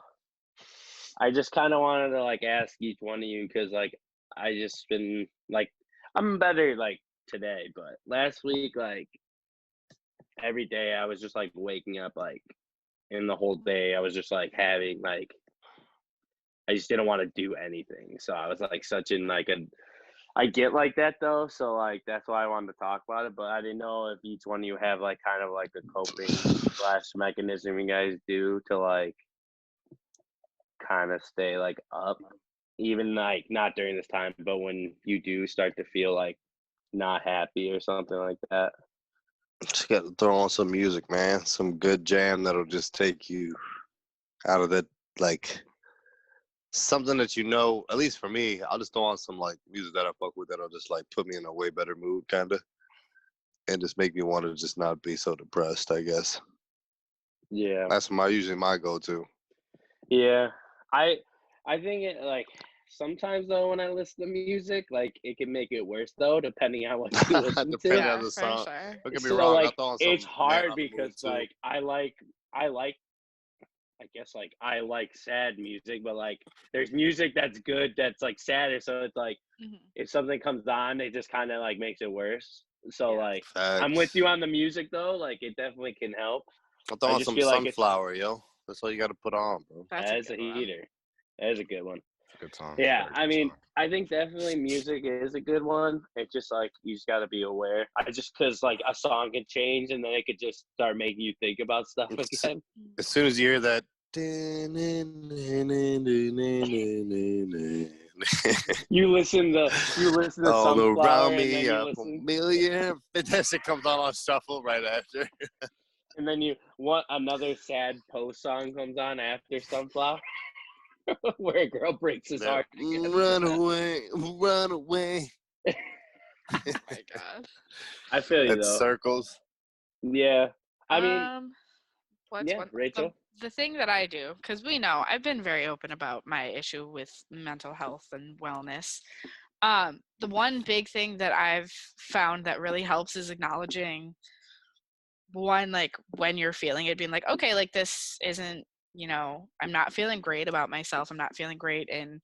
[SPEAKER 1] I just kind of wanted to like ask each one of you because like I just been like I'm better like today, but last week like every day I was just like waking up like in the whole day I was just like having like I just didn't want to do anything. So I was like such in like a I get like that though, so like that's why I wanted to talk about it. But I didn't know if each one of you have like kind of like a coping / mechanism you guys do to like kind of stay like up, even like not during this time, but when you do start to feel like not happy or something like that.
[SPEAKER 3] Just got to throw on some music, man. Some good jam that'll just take you out of that, like something that you know. At least for me, I'll just throw on some like music that I fuck with that'll just like put me in a way better mood, kind of, and just make me want to just not be so depressed. I guess
[SPEAKER 1] Yeah.
[SPEAKER 3] that's usually my go-to.
[SPEAKER 1] Yeah. I think it like sometimes though when I listen to music, like it can make it worse though, depending on what you listen to.
[SPEAKER 3] Depending
[SPEAKER 2] Yeah,
[SPEAKER 3] on the
[SPEAKER 2] for
[SPEAKER 3] song.
[SPEAKER 2] sure.
[SPEAKER 3] Don't get me
[SPEAKER 1] So
[SPEAKER 3] wrong.
[SPEAKER 1] like
[SPEAKER 3] I'll throw on
[SPEAKER 1] it's
[SPEAKER 3] some Man
[SPEAKER 1] hard
[SPEAKER 3] on the Moon,
[SPEAKER 1] because
[SPEAKER 3] too.
[SPEAKER 1] like I like I guess like I like sad music, but like there's music that's good that's like sadder. So it's like
[SPEAKER 2] Mhm.
[SPEAKER 1] if something comes on, it just kind of like makes it worse. So
[SPEAKER 2] Yeah.
[SPEAKER 1] like I'm
[SPEAKER 3] Facts.
[SPEAKER 1] with you on the music though. Like it definitely can help.
[SPEAKER 3] I'll throw
[SPEAKER 1] I
[SPEAKER 3] on
[SPEAKER 1] just
[SPEAKER 3] some
[SPEAKER 1] feel like it's
[SPEAKER 3] Sunflower, yo. That's all you got to put on, bro.
[SPEAKER 2] That's
[SPEAKER 1] as
[SPEAKER 2] a
[SPEAKER 1] a
[SPEAKER 2] good one.
[SPEAKER 1] heater. That is a good one.
[SPEAKER 4] It's a good song.
[SPEAKER 1] Yeah,
[SPEAKER 4] Very
[SPEAKER 1] I
[SPEAKER 4] good
[SPEAKER 1] mean,
[SPEAKER 4] song.
[SPEAKER 1] I think definitely music is a good one. It's just like you just got to be aware. I just because like a song can change and then it could just start making you think about stuff
[SPEAKER 3] It's-
[SPEAKER 1] again.
[SPEAKER 3] As soon as you hear that,
[SPEAKER 1] You listen to
[SPEAKER 3] all
[SPEAKER 1] Sunflower
[SPEAKER 3] around
[SPEAKER 1] and then
[SPEAKER 3] me,
[SPEAKER 1] you
[SPEAKER 3] a
[SPEAKER 1] listen
[SPEAKER 3] million. Fantastic comes on shuffle right after.
[SPEAKER 1] and then you want another sad post song comes on after Sunflower where a girl breaks his heart again.
[SPEAKER 3] Run away, run away.
[SPEAKER 2] Oh my god.
[SPEAKER 1] I feel you
[SPEAKER 3] It's
[SPEAKER 1] though.
[SPEAKER 3] circles.
[SPEAKER 1] Yeah. I mean,
[SPEAKER 2] What's
[SPEAKER 1] yeah,
[SPEAKER 2] one
[SPEAKER 1] Rachel.
[SPEAKER 2] the thing that I do, because we know I've been very open about my issue with mental health and wellness. The one big thing that I've found that really helps is acknowledging one, like when you're feeling it, being like, okay, like this isn't, I'm not feeling great about myself. I'm not feeling great in,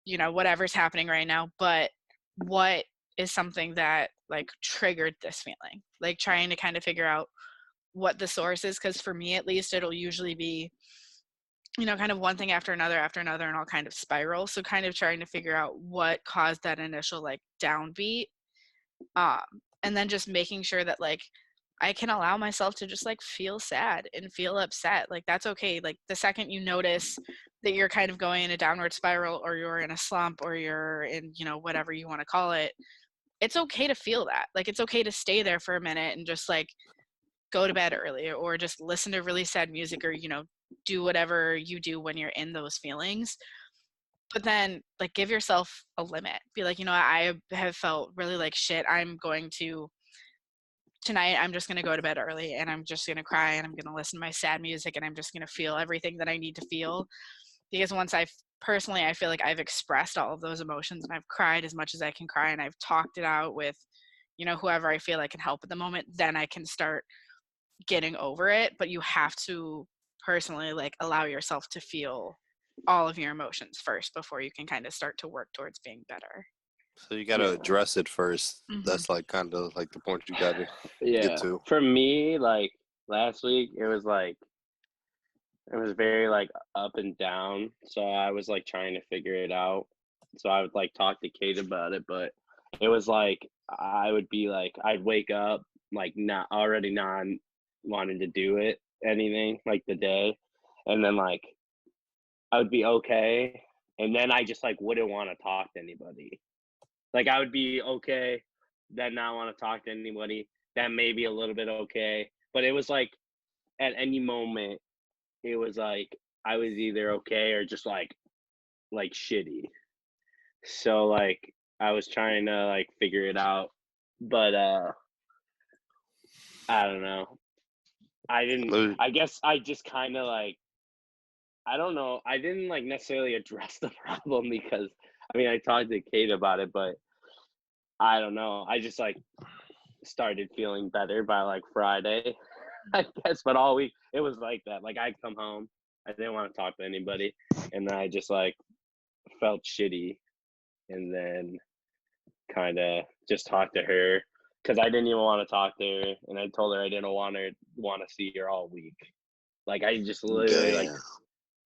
[SPEAKER 2] whatever's happening right now. But what is something that like triggered this feeling? Like trying to kind of figure out what the source is, because for me at least it'll usually be kind of one thing after another and I'll kind of spiral. So kind of trying to figure out what caused that initial like downbeat, and then just making sure that like I can allow myself to just like feel sad and feel upset. Like that's okay. Like the second you notice that you're kind of going in a downward spiral or you're in a slump or you're in whatever you want to call it, it's okay to feel that. Like it's okay to stay there for a minute and just like go to bed early or just listen to really sad music or do whatever you do when you're in those feelings. But then like give yourself a limit. Be like, I have felt really like shit. Tonight I'm just going to go to bed early and I'm just going to cry and I'm going to listen to my sad music and I'm just going to feel everything that I need to feel. Because once I feel like I've expressed all of those emotions and I've cried as much as I can cry and I've talked it out with whoever I feel I can help at the moment, then I can start getting over it. But you have to personally like allow yourself to feel all of your emotions first before you can kind of start to work towards being better.
[SPEAKER 3] So you got to address it 1st.
[SPEAKER 2] Mhm.
[SPEAKER 3] That's like kind of like the point you got to
[SPEAKER 1] Yeah.
[SPEAKER 3] get to.
[SPEAKER 1] For me, like last week, it was very like up and down. So I was like trying to figure it out. So I would like talk to Kate about it, but it was like I would be like I'd wake up like not wanting to do anything like the day, and then like I would be okay, and then I just like wouldn't want to talk to anybody. Like I would be okay, then not want to talk to anybody, that may be a little bit okay. But it was like at any moment, it was like I was either okay or just like shitty. So like I was trying to like figure it out, but I don't know. I didn't.
[SPEAKER 3] Uh,
[SPEAKER 1] I guess I just kind of like I don't know. I didn't like necessarily address the problem because I mean I talked to Kate about it, but I don't know. I just like started feeling better by like Friday, I guess. But all week it was like that. Like I'd come home, I didn't want to talk to anybody, and then I just like felt shitty, and then kind of just talked to her because I didn't even want to talk to her, and I told her I didn't want to see her all week. Like I just literally like
[SPEAKER 3] Damn.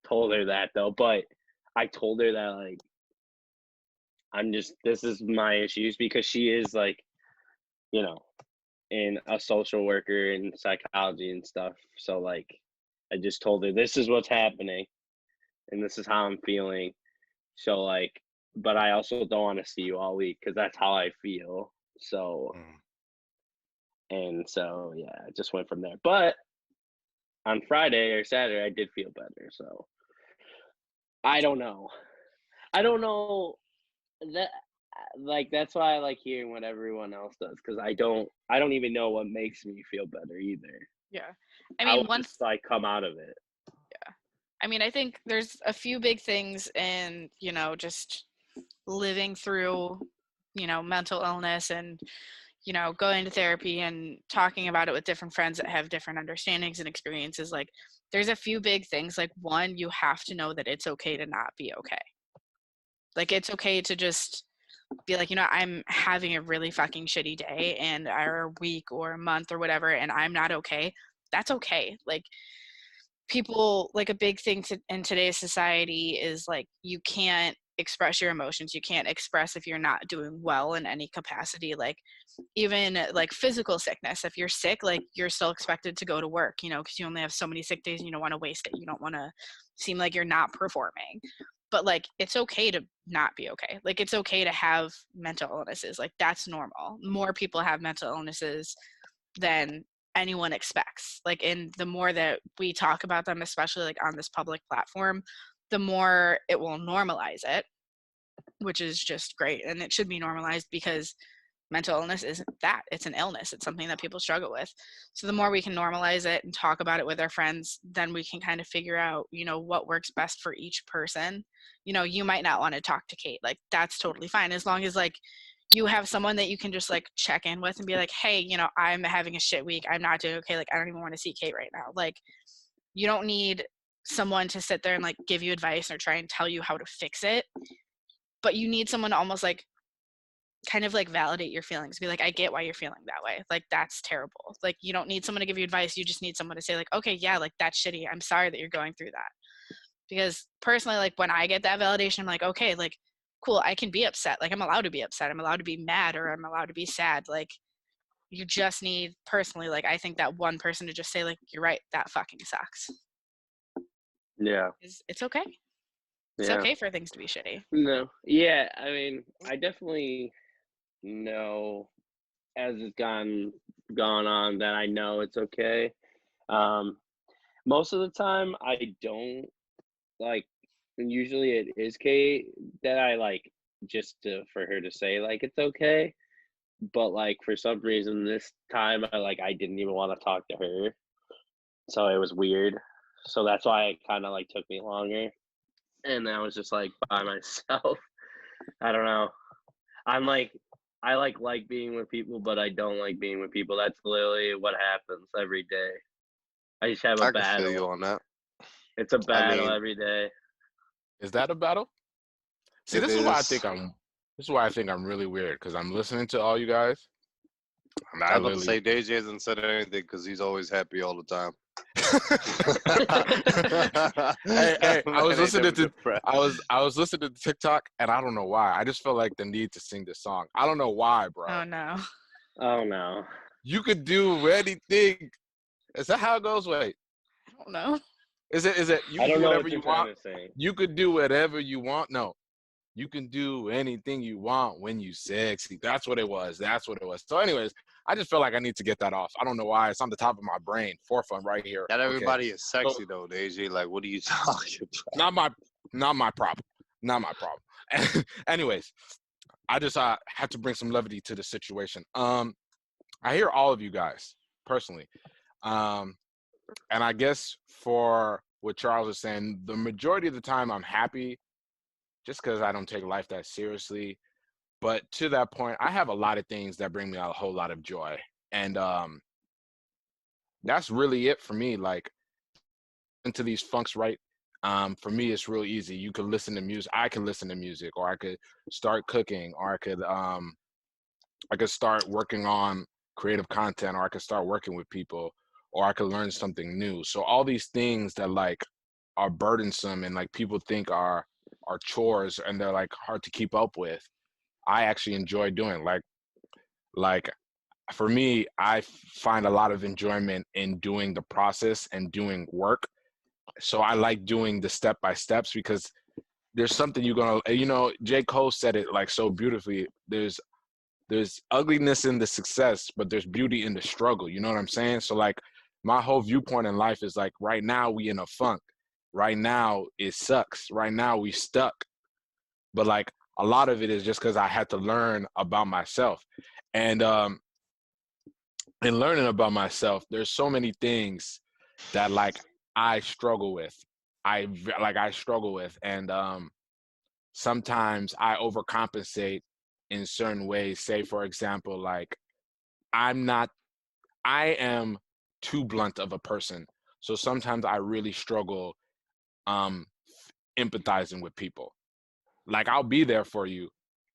[SPEAKER 1] told her that though, but I told her that like this is my issues because she is like, you know, in a social worker and psychology and stuff. So like I just told her this is what's happening and this is how I'm feeling. So like but I also don't want to see you all week because that's how I feel. So
[SPEAKER 3] Mm.
[SPEAKER 1] and so yeah, I just went from there. But on Friday or Saturday I did feel better. So I don't know. I don't know that like that's why I like hearing what everyone else does because I don't even know what makes me feel better either.
[SPEAKER 2] Yeah. I
[SPEAKER 1] I
[SPEAKER 2] mean,
[SPEAKER 1] will just like come out of it.
[SPEAKER 2] I mean, I think there's a few big things in, just living through, mental illness and, going to therapy and talking about it with different friends that have different understandings and experiences. Like, there's a few big things. Like, one, you have to know that it's okay to not be okay. Like, it's okay to just be like, I'm having a really fucking shitty day and or a week or a month or whatever, and I'm not okay. That's okay. Like, people, like, a big thing in today's society is like you can't express your emotions. You can't express if you're not doing well in any capacity. Like, even like physical sickness, if you're sick, like, you're still expected to go to work, because you only have so many sick days and you don't want to waste it. You don't want to seem like you're not performing. But like, it's okay to not be okay. Like, it's okay to have mental illnesses. Like, that's normal. More people have mental illnesses than anyone expects. Like, and the more that we talk about them, especially like on this public platform, the more it will normalize it, which is just great. And it should be normalized because mental illness isn't that. It's an illness. It's something that people struggle with. So the more we can normalize it and talk about it with our friends, then we can kind of figure out, what works best for each person. You might not want to talk to Kate. Like, that's totally fine. As long as like you have someone that you can just like check in with and be like, hey, I'm having a shit week. I'm not doing okay. Like, I don't even want to see Kate right now. Like, you don't need someone to sit there and like give you advice or try and tell you how to fix it. But you need someone to almost like kind of like validate your feelings. Be like, I get why you're feeling that way. Like, that's terrible. Like, you don't need someone to give you advice. You just need someone to say like, okay, yeah, like, that's shitty. I'm sorry that you're going through that. Because personally, like, when I get that validation, I'm like, okay, like, cool, I can be upset. Like, I'm allowed to be upset. I'm allowed to be mad, or I'm allowed to be sad. Like, you just need, personally, like, I think that one person to just say like, you're right, that fucking sucks.
[SPEAKER 1] Yeah.
[SPEAKER 2] It's okay. It's
[SPEAKER 1] Yeah.
[SPEAKER 2] okay for things to be shitty.
[SPEAKER 1] No. Yeah, I mean, I definitely know as it's gone on that I know it's okay. Most of the time I don't like and usually it is Kate that I like just for her to say like it's okay. But like for some reason this time I didn't even want to talk to her. So it was weird. So that's why it kind of like took me longer. And I was just like by myself. I don't know. I'm like I like being with people, but I don't like being with people. That's literally what happens every day. I just have a
[SPEAKER 3] I can feel you
[SPEAKER 1] battle.
[SPEAKER 3] on that.
[SPEAKER 1] It's a battle
[SPEAKER 3] mean,
[SPEAKER 1] every day.
[SPEAKER 4] Is that a battle? See,
[SPEAKER 3] it
[SPEAKER 4] this is
[SPEAKER 3] is.
[SPEAKER 4] why I think I'm really weird because I'm listening to all you guys. And
[SPEAKER 3] I
[SPEAKER 4] I
[SPEAKER 3] was about to
[SPEAKER 4] literally
[SPEAKER 3] say Deji hasn't said anything because he's always happy all the time.
[SPEAKER 4] hey, I was
[SPEAKER 3] Man ain't
[SPEAKER 4] listening
[SPEAKER 3] never
[SPEAKER 4] to
[SPEAKER 3] depressed.
[SPEAKER 4] I was listening to TikTok and I don't know why. I just felt like the need to sing this song. I don't know why, bro.
[SPEAKER 2] Oh no.
[SPEAKER 1] Oh no.
[SPEAKER 4] You could do anything. Is that how it goes? Wait.
[SPEAKER 2] I don't know.
[SPEAKER 4] Is it you
[SPEAKER 1] I
[SPEAKER 4] can
[SPEAKER 1] don't
[SPEAKER 4] do
[SPEAKER 1] know
[SPEAKER 4] whatever
[SPEAKER 1] what you're
[SPEAKER 4] you
[SPEAKER 1] trying
[SPEAKER 4] want?
[SPEAKER 1] to say.
[SPEAKER 4] You could do whatever you want. No. You can do anything you want when you sexy. That's what it was. That's what it was. So, anyways, I just feel like I need to get that off. I don't know why. It's on the top of my brain, forefront right here.
[SPEAKER 3] Not
[SPEAKER 4] Okay.
[SPEAKER 3] everybody is
[SPEAKER 4] So,
[SPEAKER 3] sexy though, AJ. Like, what are you talking about?
[SPEAKER 4] not my problem. Not my problem. Anyways, I just had to bring some levity to the situation. I hear all of you guys personally. And I guess for what Charles is saying, the majority of the time I'm happy just because I don't take life that seriously. But to that point, I have a lot of things that bring me a whole lot of joy. And that's really it for me. Like, into these funks, right? For me, it's real easy. You could listen to music. I could listen to music, or I could start cooking, or I could start working on creative content, or I could start working with people, or I could learn something new. So all these things that like are burdensome and like people think are chores and they're like hard to keep up with, I actually enjoy doing. Like for me, I find a lot of enjoyment in doing the process and doing work. So I like doing the step by steps because there's something you're gonna, J. Cole said it like so beautifully. There's ugliness in the success, but there's beauty in the struggle. You know what I'm saying? So like my whole viewpoint in life is like right now we in a funk. Right now it sucks. Right now we stuck. But like a lot of it is just because I had to learn about myself. And in learning about myself, there's so many things that like I struggle with. I struggle with. And sometimes I overcompensate in certain ways. Say, for example, like I'm not, I am too blunt of a person. So sometimes I really struggle um, empathizing with people. Like I'll be there for you,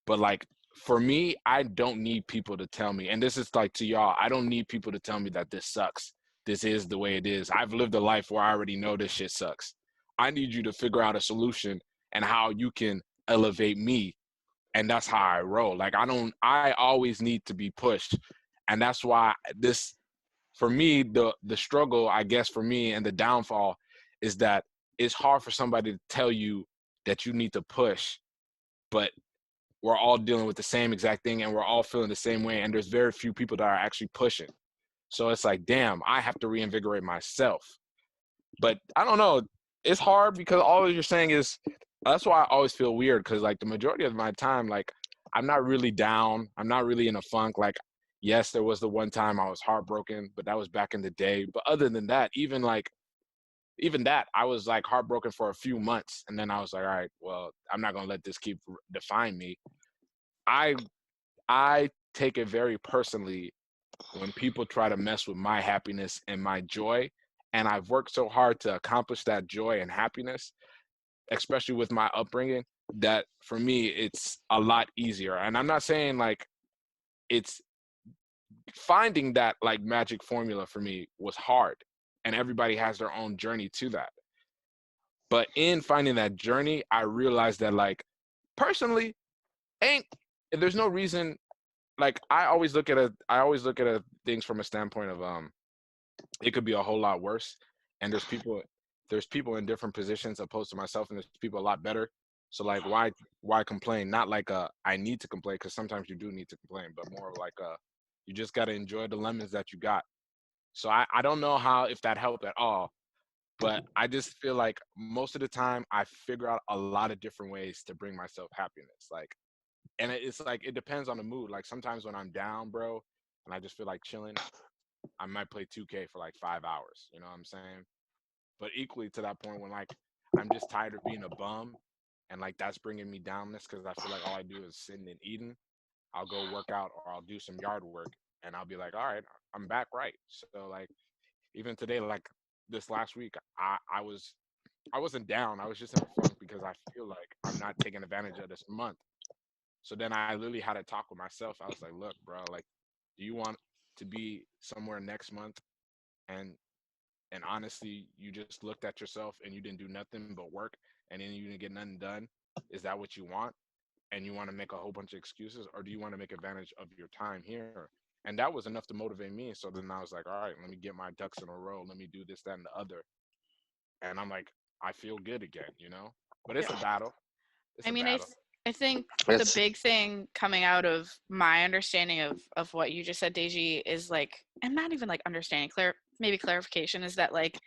[SPEAKER 4] but like for me, I don't need people to tell me. And this is like to y'all, I don't need people to tell me that this sucks. This is the way it is. I've lived a life where I already know this shit sucks. I need you to figure out a solution and how you can elevate me, and that's how I roll. Like I always need to be pushed. And that's why this, for me, the struggle, I guess for me, and the downfall is that it's hard for somebody to tell you that you need to push, but we're all dealing with the same exact thing and we're all feeling the same way. And there's very few people that are actually pushing. So it's like, damn, I have to reinvigorate myself. But I don't know. It's hard because all you're saying is, that's why I always feel weird. Cause like the majority of my time, like I'm not really down. I'm not really in a funk. Like, yes, there was the one time I was heartbroken, but that was back in the day. But other than that, even that, I was like heartbroken for a few months. And then I was like, all right, well, I'm not going to let this keep define me. I take it very personally when people try to mess with my happiness and my joy. And I've worked so hard to accomplish that joy and happiness, especially with my upbringing, that for me, it's a lot easier. And I'm not saying like it's finding that like magic formula for me was hard. And everybody has their own journey to that. But in finding that journey, I realized that like personally, ain't there's no reason. Like I always look at things from a standpoint of it could be a whole lot worse. And there's people in different positions opposed to myself, and there's people a lot better. So like why complain? Not like I need to complain, because sometimes you do need to complain, but more like you just gotta enjoy the lemons that you got. So I don't know how, if that helped at all, but I just feel like most of the time I figure out a lot of different ways to bring myself happiness. Like, and it's like it depends on the mood. Like sometimes when I'm down, bro, and I just feel like chilling, I might play 2K for like 5 hours. You know what I'm saying? But equally to that point, when like I'm just tired of being a bum, and like that's bringing me downness because I feel like all I do is sitting and eating, I'll go work out or I'll do some yard work, and I'll be like, all right, I'm back right. So like even today, like this last week, I wasn't down. I was just in a funk because I feel like I'm not taking advantage of this month. So then I literally had a talk with myself. I was like, look, bro, like, do you want to be somewhere next month? And and honestly, you just looked at yourself and you didn't do nothing but work, and then you didn't get nothing done. Is that what you want? And you want to make a whole bunch of excuses, or do you want to make advantage of your time here? And that was enough to motivate me. So then I was like, all right, let me get my ducks in a row. Let me do this, that, and the other. And I'm like, I feel good again, you know? But it's a battle. It's
[SPEAKER 2] I
[SPEAKER 4] a
[SPEAKER 2] mean,
[SPEAKER 4] battle.
[SPEAKER 2] I think
[SPEAKER 3] It's-
[SPEAKER 2] the big thing coming out of my understanding of what you just said, Deji, is like, and not even like understanding, maybe clarification, is that like,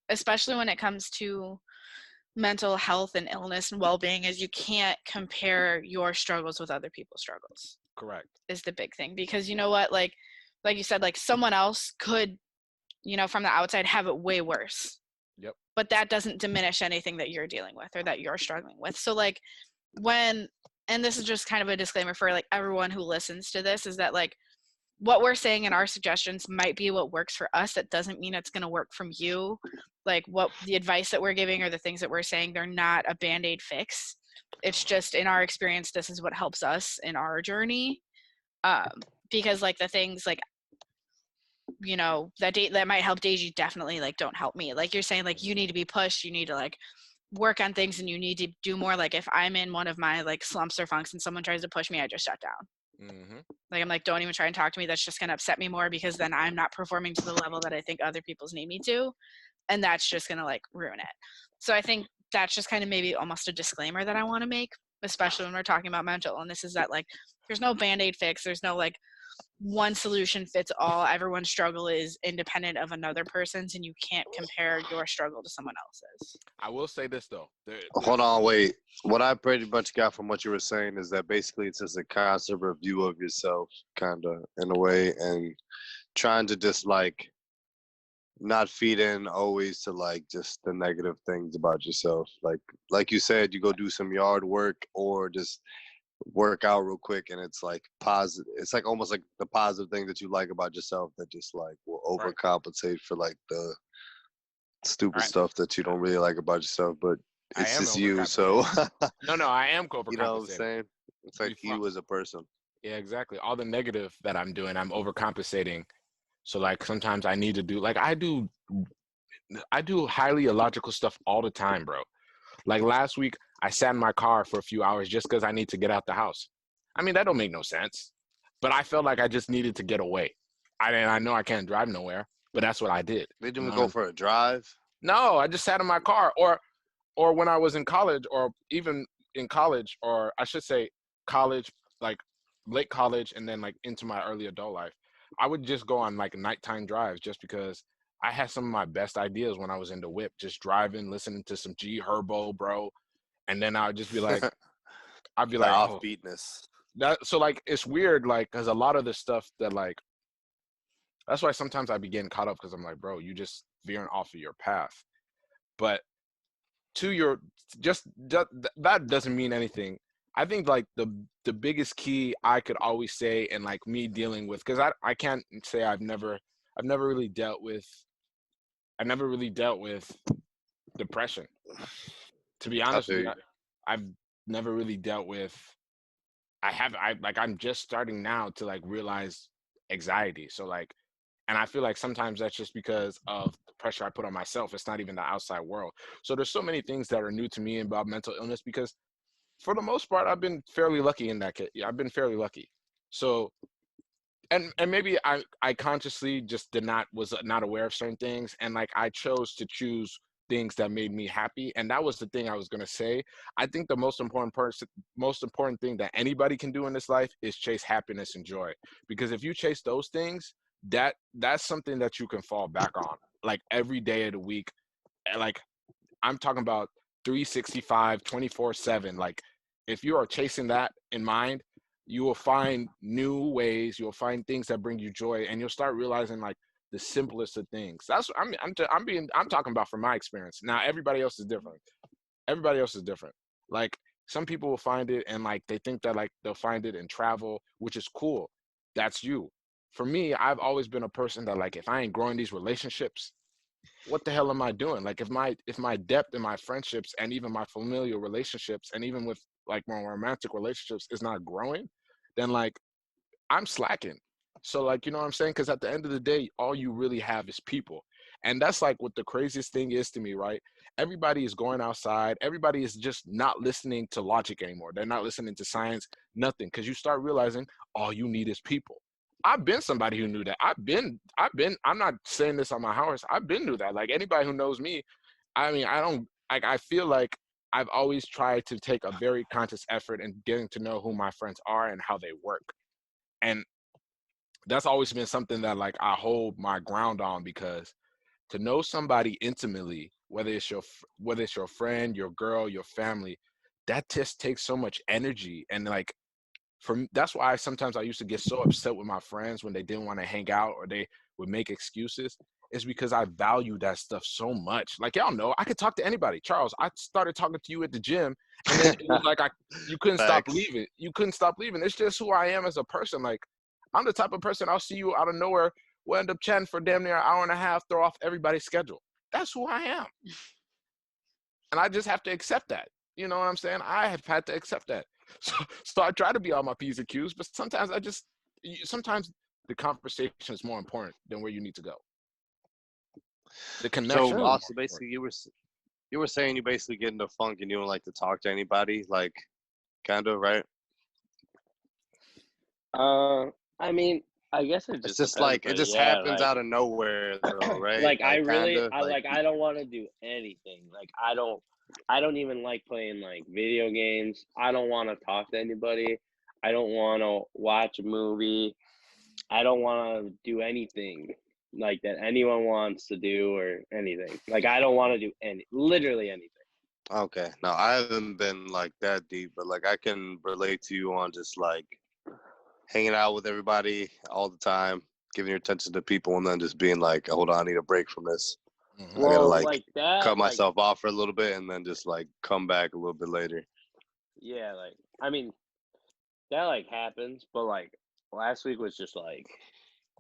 [SPEAKER 2] especially when it comes to mental health and illness and well-being, is you can't compare your struggles with other people's struggles.
[SPEAKER 4] Correct.
[SPEAKER 2] Is the big thing, because you know what, like you said, like someone else could, you know, from the outside have it way worse.
[SPEAKER 4] Yep.
[SPEAKER 2] But that doesn't diminish anything that you're dealing with or that you're struggling with. So like when, and this is just kind of a disclaimer for like everyone who listens to this, is that like what we're saying in our suggestions might be what works for us. That doesn't mean it's going to work from you. Like what the advice that we're giving or the things that we're saying, they're not a Band-Aid fix. It's just in our experience, this is what helps us in our journey. Because like the things like, you know, that might help Deji definitely like don't help me. Like you're saying, like you need to be pushed, you need to like work on things, and you need to do more. Like if I'm in one of my like slumps or funks and someone tries to push me, I just shut down.
[SPEAKER 4] Mm-hmm.
[SPEAKER 2] Like I'm like, don't even try and talk to me. That's just gonna upset me more, because then I'm not performing to the level that I think other people's need me to, and that's just gonna like ruin it. So I think that's just kind of maybe almost a disclaimer that I want to make, especially when we're talking about mental illness, is that like there's no Band-Aid fix. There's no like one solution fits all. Everyone's struggle is independent of another person's, and you can't compare your struggle to someone else's.
[SPEAKER 4] I will say this though.
[SPEAKER 3] Hold on, wait. What I pretty much got from what you were saying is that basically it's just a constant review of yourself, kind of, in a way, and trying to just like not feed in always to like just the negative things about yourself. Like you said, you go do some yard work or just work out real quick, and it's like positive. It's like almost like the positive thing that you like about yourself that just like will
[SPEAKER 4] Right.
[SPEAKER 3] overcompensate for like the stupid
[SPEAKER 4] Right.
[SPEAKER 3] stuff that you don't really like about yourself. But
[SPEAKER 4] I
[SPEAKER 3] it's
[SPEAKER 4] am
[SPEAKER 3] just you, so
[SPEAKER 4] No, I am overcompensating.
[SPEAKER 3] you know what I'm saying? It's like
[SPEAKER 4] You
[SPEAKER 3] you as a person.
[SPEAKER 4] Yeah, exactly. All the negative that I'm doing, I'm overcompensating. So like sometimes I need to do like I do highly illogical stuff all the time, bro. Like last week, I sat in my car for a few hours just because I need to get out the house. I mean, that don't make no sense. But I felt like I just needed to get away. I know I can't drive nowhere, but that's what I did.
[SPEAKER 3] Did
[SPEAKER 4] You
[SPEAKER 3] you
[SPEAKER 4] know
[SPEAKER 3] go
[SPEAKER 4] what
[SPEAKER 3] for a drive?
[SPEAKER 4] No, I just sat in my car. Or when I was in college, or even in college, or I should say college, like late college and then like into my early adult life, I would just go on like nighttime drives just because I had some of my best ideas when I was in the whip, just driving, listening to some G Herbo, bro. And then I would just be like, I'd be
[SPEAKER 3] The
[SPEAKER 4] like, oh,
[SPEAKER 3] offbeatness.
[SPEAKER 4] that. So like, it's weird, like, because a lot of the stuff that like, that's why sometimes I be getting caught up because I'm like, bro, you just veering off of your path. But to your that doesn't mean anything. I think like the biggest key I could always say, and like me dealing with, because I can't say I've never really dealt with depression, to be honest with
[SPEAKER 3] feel
[SPEAKER 4] you.
[SPEAKER 3] you.
[SPEAKER 4] I've never really dealt with I'm just starting now to like realize anxiety. So like, and I feel like sometimes that's just because of the pressure I put on myself. It's not even the outside world. So there's so many things that are new to me about mental illness, because for the most part, I've been fairly lucky in that case. Yeah, I've been fairly lucky. So, and maybe I consciously just was not aware of certain things, and like I chose to choose things that made me happy, and that was the thing I was gonna say. I think the most important thing that anybody can do in this life is chase happiness and joy, because if you chase those things, that's something that you can fall back on like every day of the week. And like I'm talking about 365, 24/7. Like if you are chasing that in mind, you will find new ways, you'll find things that bring you joy, and you'll start realizing like the simplest of things. That's I'm talking about from my experience. Now everybody else is different. Everybody else is different. Like some people will find it and like they think that like they'll find it in travel, which is cool. That's you. For me, I've always been a person that like if I ain't growing these relationships, what the hell am I doing? Like if my depth in my friendships and even my familial relationships and even with like my romantic relationships is not growing, then like I'm slacking. So like, you know what I'm saying? Because at the end of the day, all you really have is people. And that's like what the craziest thing is to me, right? Everybody is going outside. Everybody is just not listening to logic anymore. They're not listening to science, nothing. Because you start realizing all you need is people. I've been somebody who knew that. I'm not saying this on my house. I've been through that. Like anybody who knows me, I mean, I don't, like, I feel like I've always tried to take a very conscious effort in getting to know who my friends are and how they work. And that's always been something that like I hold my ground on, because to know somebody intimately, whether it's your friend, your girl, your family, that just takes so much energy. And like that's why sometimes I used to get so upset with my friends when they didn't want to hang out or they would make excuses. Is because I value that stuff so much. Like y'all know, I could talk to anybody. Charles, I started talking to you at the gym, and then it was like you couldn't stop
[SPEAKER 3] Facts.
[SPEAKER 4] leaving. You couldn't stop leaving. It's just who I am as a person. Like I'm the type of person, I'll see you out of nowhere. We'll end up chatting for damn near an hour and a half, throw off everybody's schedule. That's who I am. And I just have to accept that. You know what I'm saying? I have had to accept that. So I try to be on my P's and Q's, but sometimes the conversation is more important than where you need to go. The connection.
[SPEAKER 3] So
[SPEAKER 4] is more
[SPEAKER 3] also
[SPEAKER 4] important.
[SPEAKER 3] basically you were saying you basically get in the funk and you don't like to talk to anybody, like kind of, right?
[SPEAKER 1] I mean, I guess it
[SPEAKER 3] It's
[SPEAKER 1] just
[SPEAKER 3] just
[SPEAKER 1] depends,
[SPEAKER 3] like it
[SPEAKER 1] but
[SPEAKER 3] just
[SPEAKER 1] yeah,
[SPEAKER 3] happens
[SPEAKER 1] like,
[SPEAKER 3] out of nowhere though, right?
[SPEAKER 1] like I
[SPEAKER 3] Like
[SPEAKER 1] really,
[SPEAKER 3] kinda
[SPEAKER 1] I
[SPEAKER 3] like
[SPEAKER 1] like, I don't want to do anything. Like I don't even like playing like video games. I don't want to talk to anybody. I don't want to watch a movie. I don't want to do anything like that anyone wants to do or anything. Like I don't want to do literally anything.
[SPEAKER 3] okay. No, I haven't been like that deep, but like I can relate to you on just like hanging out with everybody all the time, giving your attention to people, and then just being like, hold on, I need a break from this.
[SPEAKER 4] Mhm.
[SPEAKER 3] I gotta
[SPEAKER 1] Well,
[SPEAKER 3] like
[SPEAKER 1] like that,
[SPEAKER 3] cut
[SPEAKER 1] like
[SPEAKER 3] myself off for a little bit and then just like come back a little bit later.
[SPEAKER 1] yeah, like I mean that like happens, but like last week was just like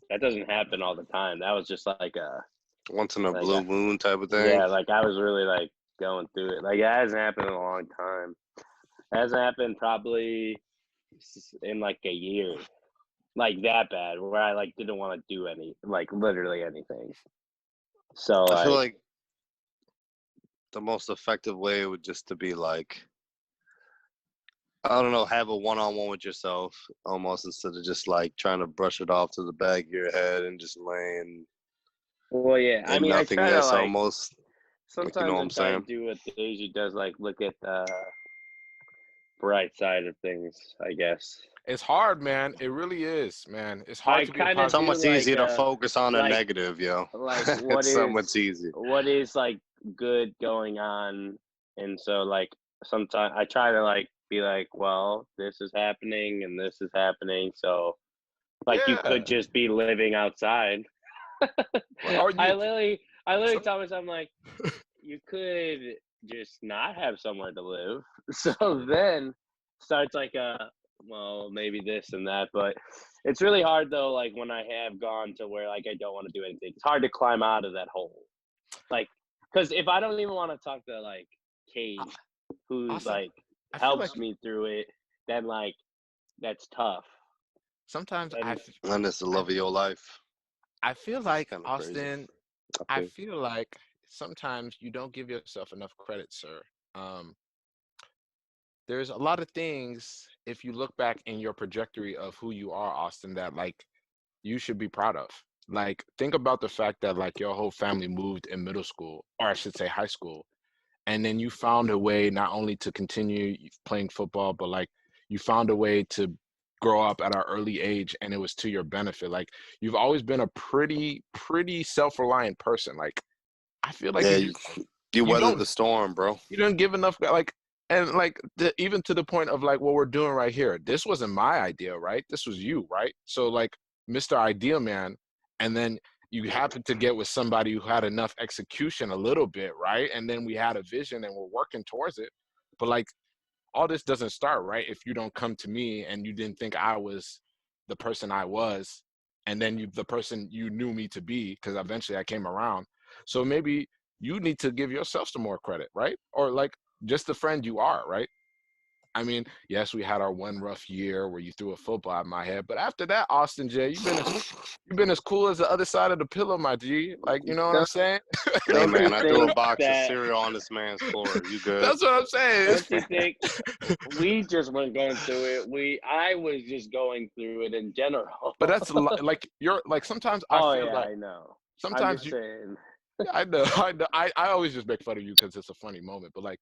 [SPEAKER 1] that doesn't happen all the time. That was just
[SPEAKER 3] Once in a
[SPEAKER 1] like
[SPEAKER 3] blue moon type of thing.
[SPEAKER 1] yeah, like I was really like going through it. Like it hasn't happened in a long time. It hasn't happened probably in like a year. Like that bad where I like didn't want to do any like literally anything. So
[SPEAKER 3] I feel
[SPEAKER 1] like
[SPEAKER 3] like the most effective way would just to be like, I don't know, have a one-on-one with yourself almost, instead of just like trying to brush it off to the back of your head and just laying
[SPEAKER 1] well yeah, I
[SPEAKER 3] in
[SPEAKER 1] mean I try to
[SPEAKER 3] nothingness
[SPEAKER 1] like
[SPEAKER 3] almost. Like, you know
[SPEAKER 1] sometimes
[SPEAKER 3] what
[SPEAKER 1] I
[SPEAKER 3] I'm
[SPEAKER 1] try to
[SPEAKER 3] saying?
[SPEAKER 1] do what Daisy does, like look at the bright side of things, I guess.
[SPEAKER 4] It's hard, man. It really is, man. It's hard
[SPEAKER 1] I
[SPEAKER 4] to be a
[SPEAKER 1] kind of
[SPEAKER 3] So
[SPEAKER 4] positive.
[SPEAKER 1] do
[SPEAKER 3] much
[SPEAKER 1] like
[SPEAKER 3] easier to focus on a
[SPEAKER 1] like
[SPEAKER 3] negative, yo.
[SPEAKER 1] like
[SPEAKER 3] It's so much easier.
[SPEAKER 1] what is like good going on, and so like sometimes I try to like be like, well, this is happening and this is happening, so like you
[SPEAKER 4] Yeah.
[SPEAKER 1] could just be living outside.
[SPEAKER 4] Or you
[SPEAKER 1] I literally
[SPEAKER 4] some
[SPEAKER 1] tell myself I'm like, you could just not have somewhere to live. So then starts like well, maybe this and that, but it's really hard though, like when I have gone to where like I don't want to do anything. It's hard to climb out of that hole. Like because if I don't even want to talk to like Kate, who's
[SPEAKER 4] also
[SPEAKER 1] like
[SPEAKER 4] I feel like
[SPEAKER 1] helps me through it, then like that's tough.
[SPEAKER 4] sometimes
[SPEAKER 1] And
[SPEAKER 3] And it's the
[SPEAKER 4] I
[SPEAKER 3] love of your life.
[SPEAKER 4] I feel
[SPEAKER 3] It's
[SPEAKER 4] like
[SPEAKER 3] kind of crazy.
[SPEAKER 4] Austin,
[SPEAKER 3] I
[SPEAKER 4] I
[SPEAKER 3] think.
[SPEAKER 4] feel like sometimes you don't give yourself enough credit, sir. Um, there's a lot of things, if you look back in your trajectory of who you are, Austin, that like you should be proud of. Like, think about the fact that like your whole family moved in middle school, or I should say high school, and then you found a way not only to continue playing football, but like you found a way to grow up at an early age, and it was to your benefit. Like, you've always been a pretty self-reliant person. Like, I feel like
[SPEAKER 3] Yeah, you
[SPEAKER 4] you
[SPEAKER 3] weathered
[SPEAKER 4] don't
[SPEAKER 3] the storm, bro.
[SPEAKER 4] you don't give enough like, and like even to the point of like what we're doing right here. This wasn't my idea, right? This was you, right? So like Mr. Idea Man, and then you happen to get with somebody who had enough execution a little bit, right? And then we had a vision and we're working towards it. But like all this doesn't start, right? If you don't come to me and you didn't think I was the person I was, and then the person you knew me to be, because eventually I came around. So maybe you need to give yourself some more credit, right? Or like just the friend you are, right? I mean, yes, we had our one rough year where you threw a football at my head, but after that, Austin J, you've been as cool as the other side of the pillow, my G. Like, you know what I'm
[SPEAKER 1] don't
[SPEAKER 4] saying?
[SPEAKER 3] Hey
[SPEAKER 1] don't you
[SPEAKER 3] man, I threw a
[SPEAKER 1] think
[SPEAKER 3] box of
[SPEAKER 1] that
[SPEAKER 3] cereal on this man's floor. You good?
[SPEAKER 4] That's what I'm saying.
[SPEAKER 1] don't you think we just weren't going through it. I was just going through it in general.
[SPEAKER 4] But that's like you're like sometimes I
[SPEAKER 1] Oh
[SPEAKER 4] feel
[SPEAKER 1] yeah,
[SPEAKER 4] like
[SPEAKER 1] I know. I'm
[SPEAKER 4] sometimes
[SPEAKER 1] just saying.
[SPEAKER 4] I know I always just make fun of you because it's a funny moment, but like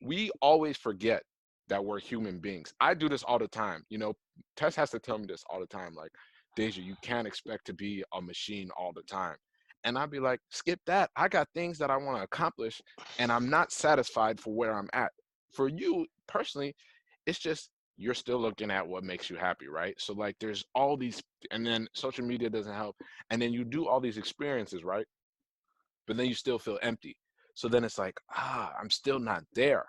[SPEAKER 4] we always forget that we're human beings. I do this all the time. You know, Tess has to tell me this all the time. Like, Deja, you can't expect to be a machine all the time. And I'd be like, skip that. I got things that I want to accomplish, and I'm not satisfied for where I'm at. For you personally, it's just you're still looking at what makes you happy, right? So like there's all these, and then social media doesn't help. And then you do all these experiences, right? But then you still feel empty. So then it's like, I'm still not there.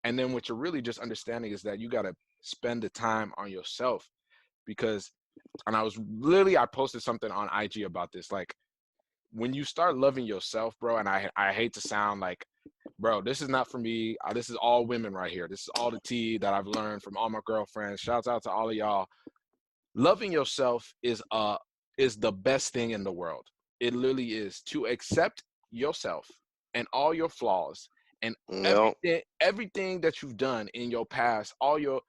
[SPEAKER 4] And then what you're really just understanding is that you got to spend the time on yourself because, and I posted something on IG about this. Like when you start loving yourself, bro, and I hate to sound like, bro, this is not for me. This is all women right here. This is all the tea that I've learned from all my girlfriends. Shouts out to all of y'all. Loving yourself is the best thing in the world. It literally is, to accept yourself and all your flaws and everything that you've done in your past, all your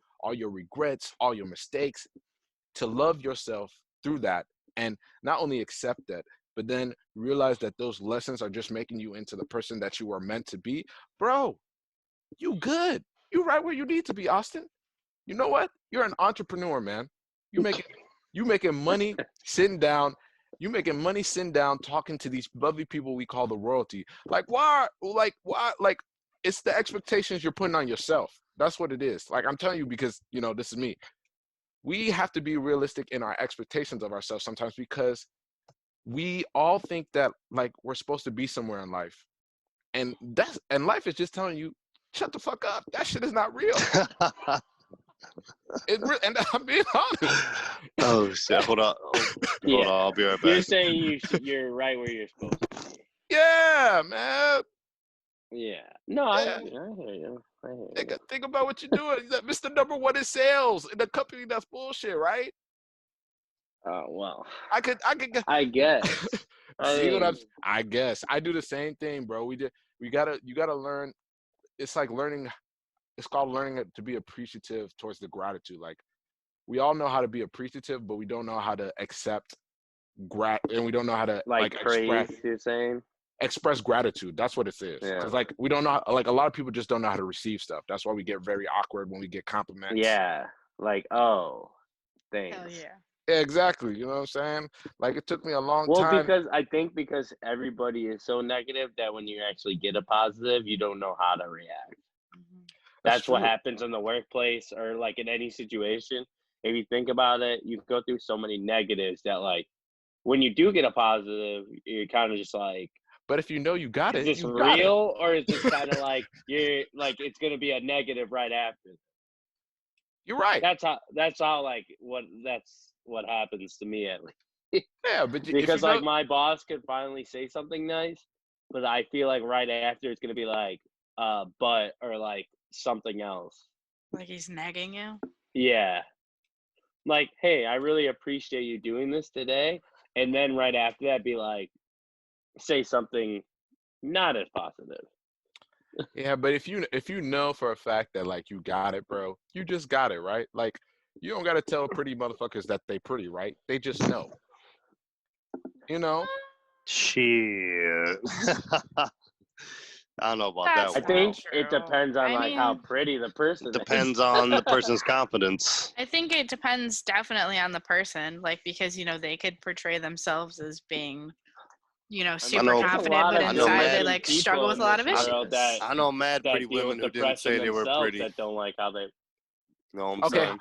[SPEAKER 4] regrets, all your mistakes, to love yourself through that and not only accept that, but then realize that those lessons are just making you into the person that you were meant to be. Bro, you good. You right where you need to be, Austin. You know what? You're an entrepreneur, man. You making money sitting down. You making money sitting down talking to these lovely people we call the royalty. Like why? Like it's the expectations you're putting on yourself. That's what it is. Like I'm telling you because this is me. We have to be realistic in our expectations of ourselves sometimes because we all think that like we're supposed to be somewhere in life, and life is just telling you, shut the fuck up. That shit is not real. And I'm being honest.
[SPEAKER 3] Oh shit! Hold on. Hold on. I'll be right back.
[SPEAKER 1] You're saying you're right where you're supposed to be.
[SPEAKER 4] Yeah, man.
[SPEAKER 1] Yeah. No,
[SPEAKER 4] Yeah.
[SPEAKER 1] I hear you.
[SPEAKER 4] Think about what you're doing. Mr. Number One in sales in a company that's bullshit, right?
[SPEAKER 1] Oh well.
[SPEAKER 4] I
[SPEAKER 1] guess.
[SPEAKER 4] I guess I do the same thing, bro. You gotta learn. It's like learning. It's called learning to be appreciative towards the gratitude. Like we all know how to be appreciative, but we don't know how to accept and we don't know how to
[SPEAKER 1] like praise. You're saying
[SPEAKER 4] express gratitude. That's what it is.
[SPEAKER 1] Yeah.
[SPEAKER 4] Because like we don't know. Like a lot of people just don't know how to receive stuff. That's why we get very awkward when we get compliments.
[SPEAKER 1] Yeah. Like thanks.
[SPEAKER 2] Hell yeah.
[SPEAKER 4] Yeah, exactly. You know what I'm saying? Like it took me a long time.
[SPEAKER 1] Well, because I think because everybody is so negative that when you actually get a positive, you don't know how to react.
[SPEAKER 2] Mm-hmm.
[SPEAKER 1] That's what happens in the workplace or like in any situation. If you think about it, you go through so many negatives that like when you do get a positive, you're kind of just like.
[SPEAKER 4] But if you know you got it,
[SPEAKER 1] is this real or is this kind of like you're like it's gonna be a negative right after?
[SPEAKER 4] You're right.
[SPEAKER 1] That's how like that's what happens to me at least.
[SPEAKER 4] Yeah, but
[SPEAKER 1] because like my boss could finally say something nice, but I feel like right after it's gonna be like but or like something else.
[SPEAKER 2] Like he's nagging you?
[SPEAKER 1] Yeah. Like, hey, I really appreciate you doing this today. And then right after that be like say something not as positive.
[SPEAKER 4] Yeah, but if you know for a fact that like you got it, bro, you just got it, right? Like you don't gotta tell pretty motherfuckers that they pretty, right? They just know. You know?
[SPEAKER 3] Shit. I don't know about that one.
[SPEAKER 1] I think it depends on how pretty the person is.
[SPEAKER 3] Depends on the person's confidence.
[SPEAKER 2] I think it depends definitely on the person, like because they could portray themselves as being, super confident, but inside they like struggle with a lot of issues.
[SPEAKER 3] I know mad pretty women who didn't say they were pretty.
[SPEAKER 1] That don't like how they.
[SPEAKER 3] No, I'm saying.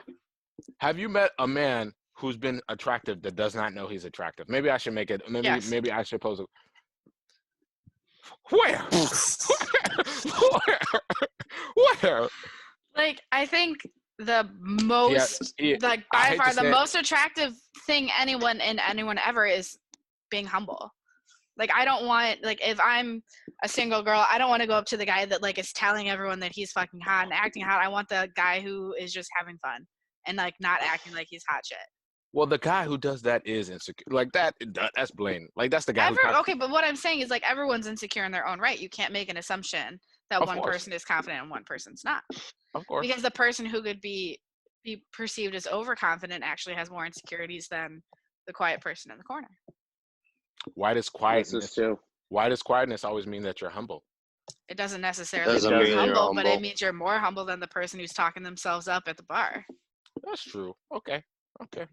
[SPEAKER 4] Have you met a man who's been attractive that does not know he's attractive? Maybe I should make it. Maybe I should pose it. Where? Where?
[SPEAKER 2] Like, I think the most, by far, the most attractive thing anyone ever is being humble. Like, I don't want, like, if I'm a single girl, I don't want to go up to the guy that, like, is telling everyone that he's fucking hot and acting hot. I want the guy who is just having fun and, like, not acting like he's hot shit.
[SPEAKER 4] Well, the guy who does that is insecure. Like that's blatant. Like that's the guy.
[SPEAKER 2] Okay, but what I'm saying is like everyone's insecure in their own right. You can't make an assumption that one person is confident and one person's not.
[SPEAKER 4] Of course.
[SPEAKER 2] Because the person who could be perceived as overconfident actually has more insecurities than the quiet person in the corner.
[SPEAKER 4] Why does quietness always mean that you're humble?
[SPEAKER 2] It doesn't necessarily
[SPEAKER 3] Doesn't
[SPEAKER 2] mean
[SPEAKER 1] mean
[SPEAKER 2] you're
[SPEAKER 1] you're
[SPEAKER 2] humble, but it
[SPEAKER 3] humble.
[SPEAKER 2] means you're more humble than the person who's talking themselves up at the bar.
[SPEAKER 4] That's true. Okay. I agree.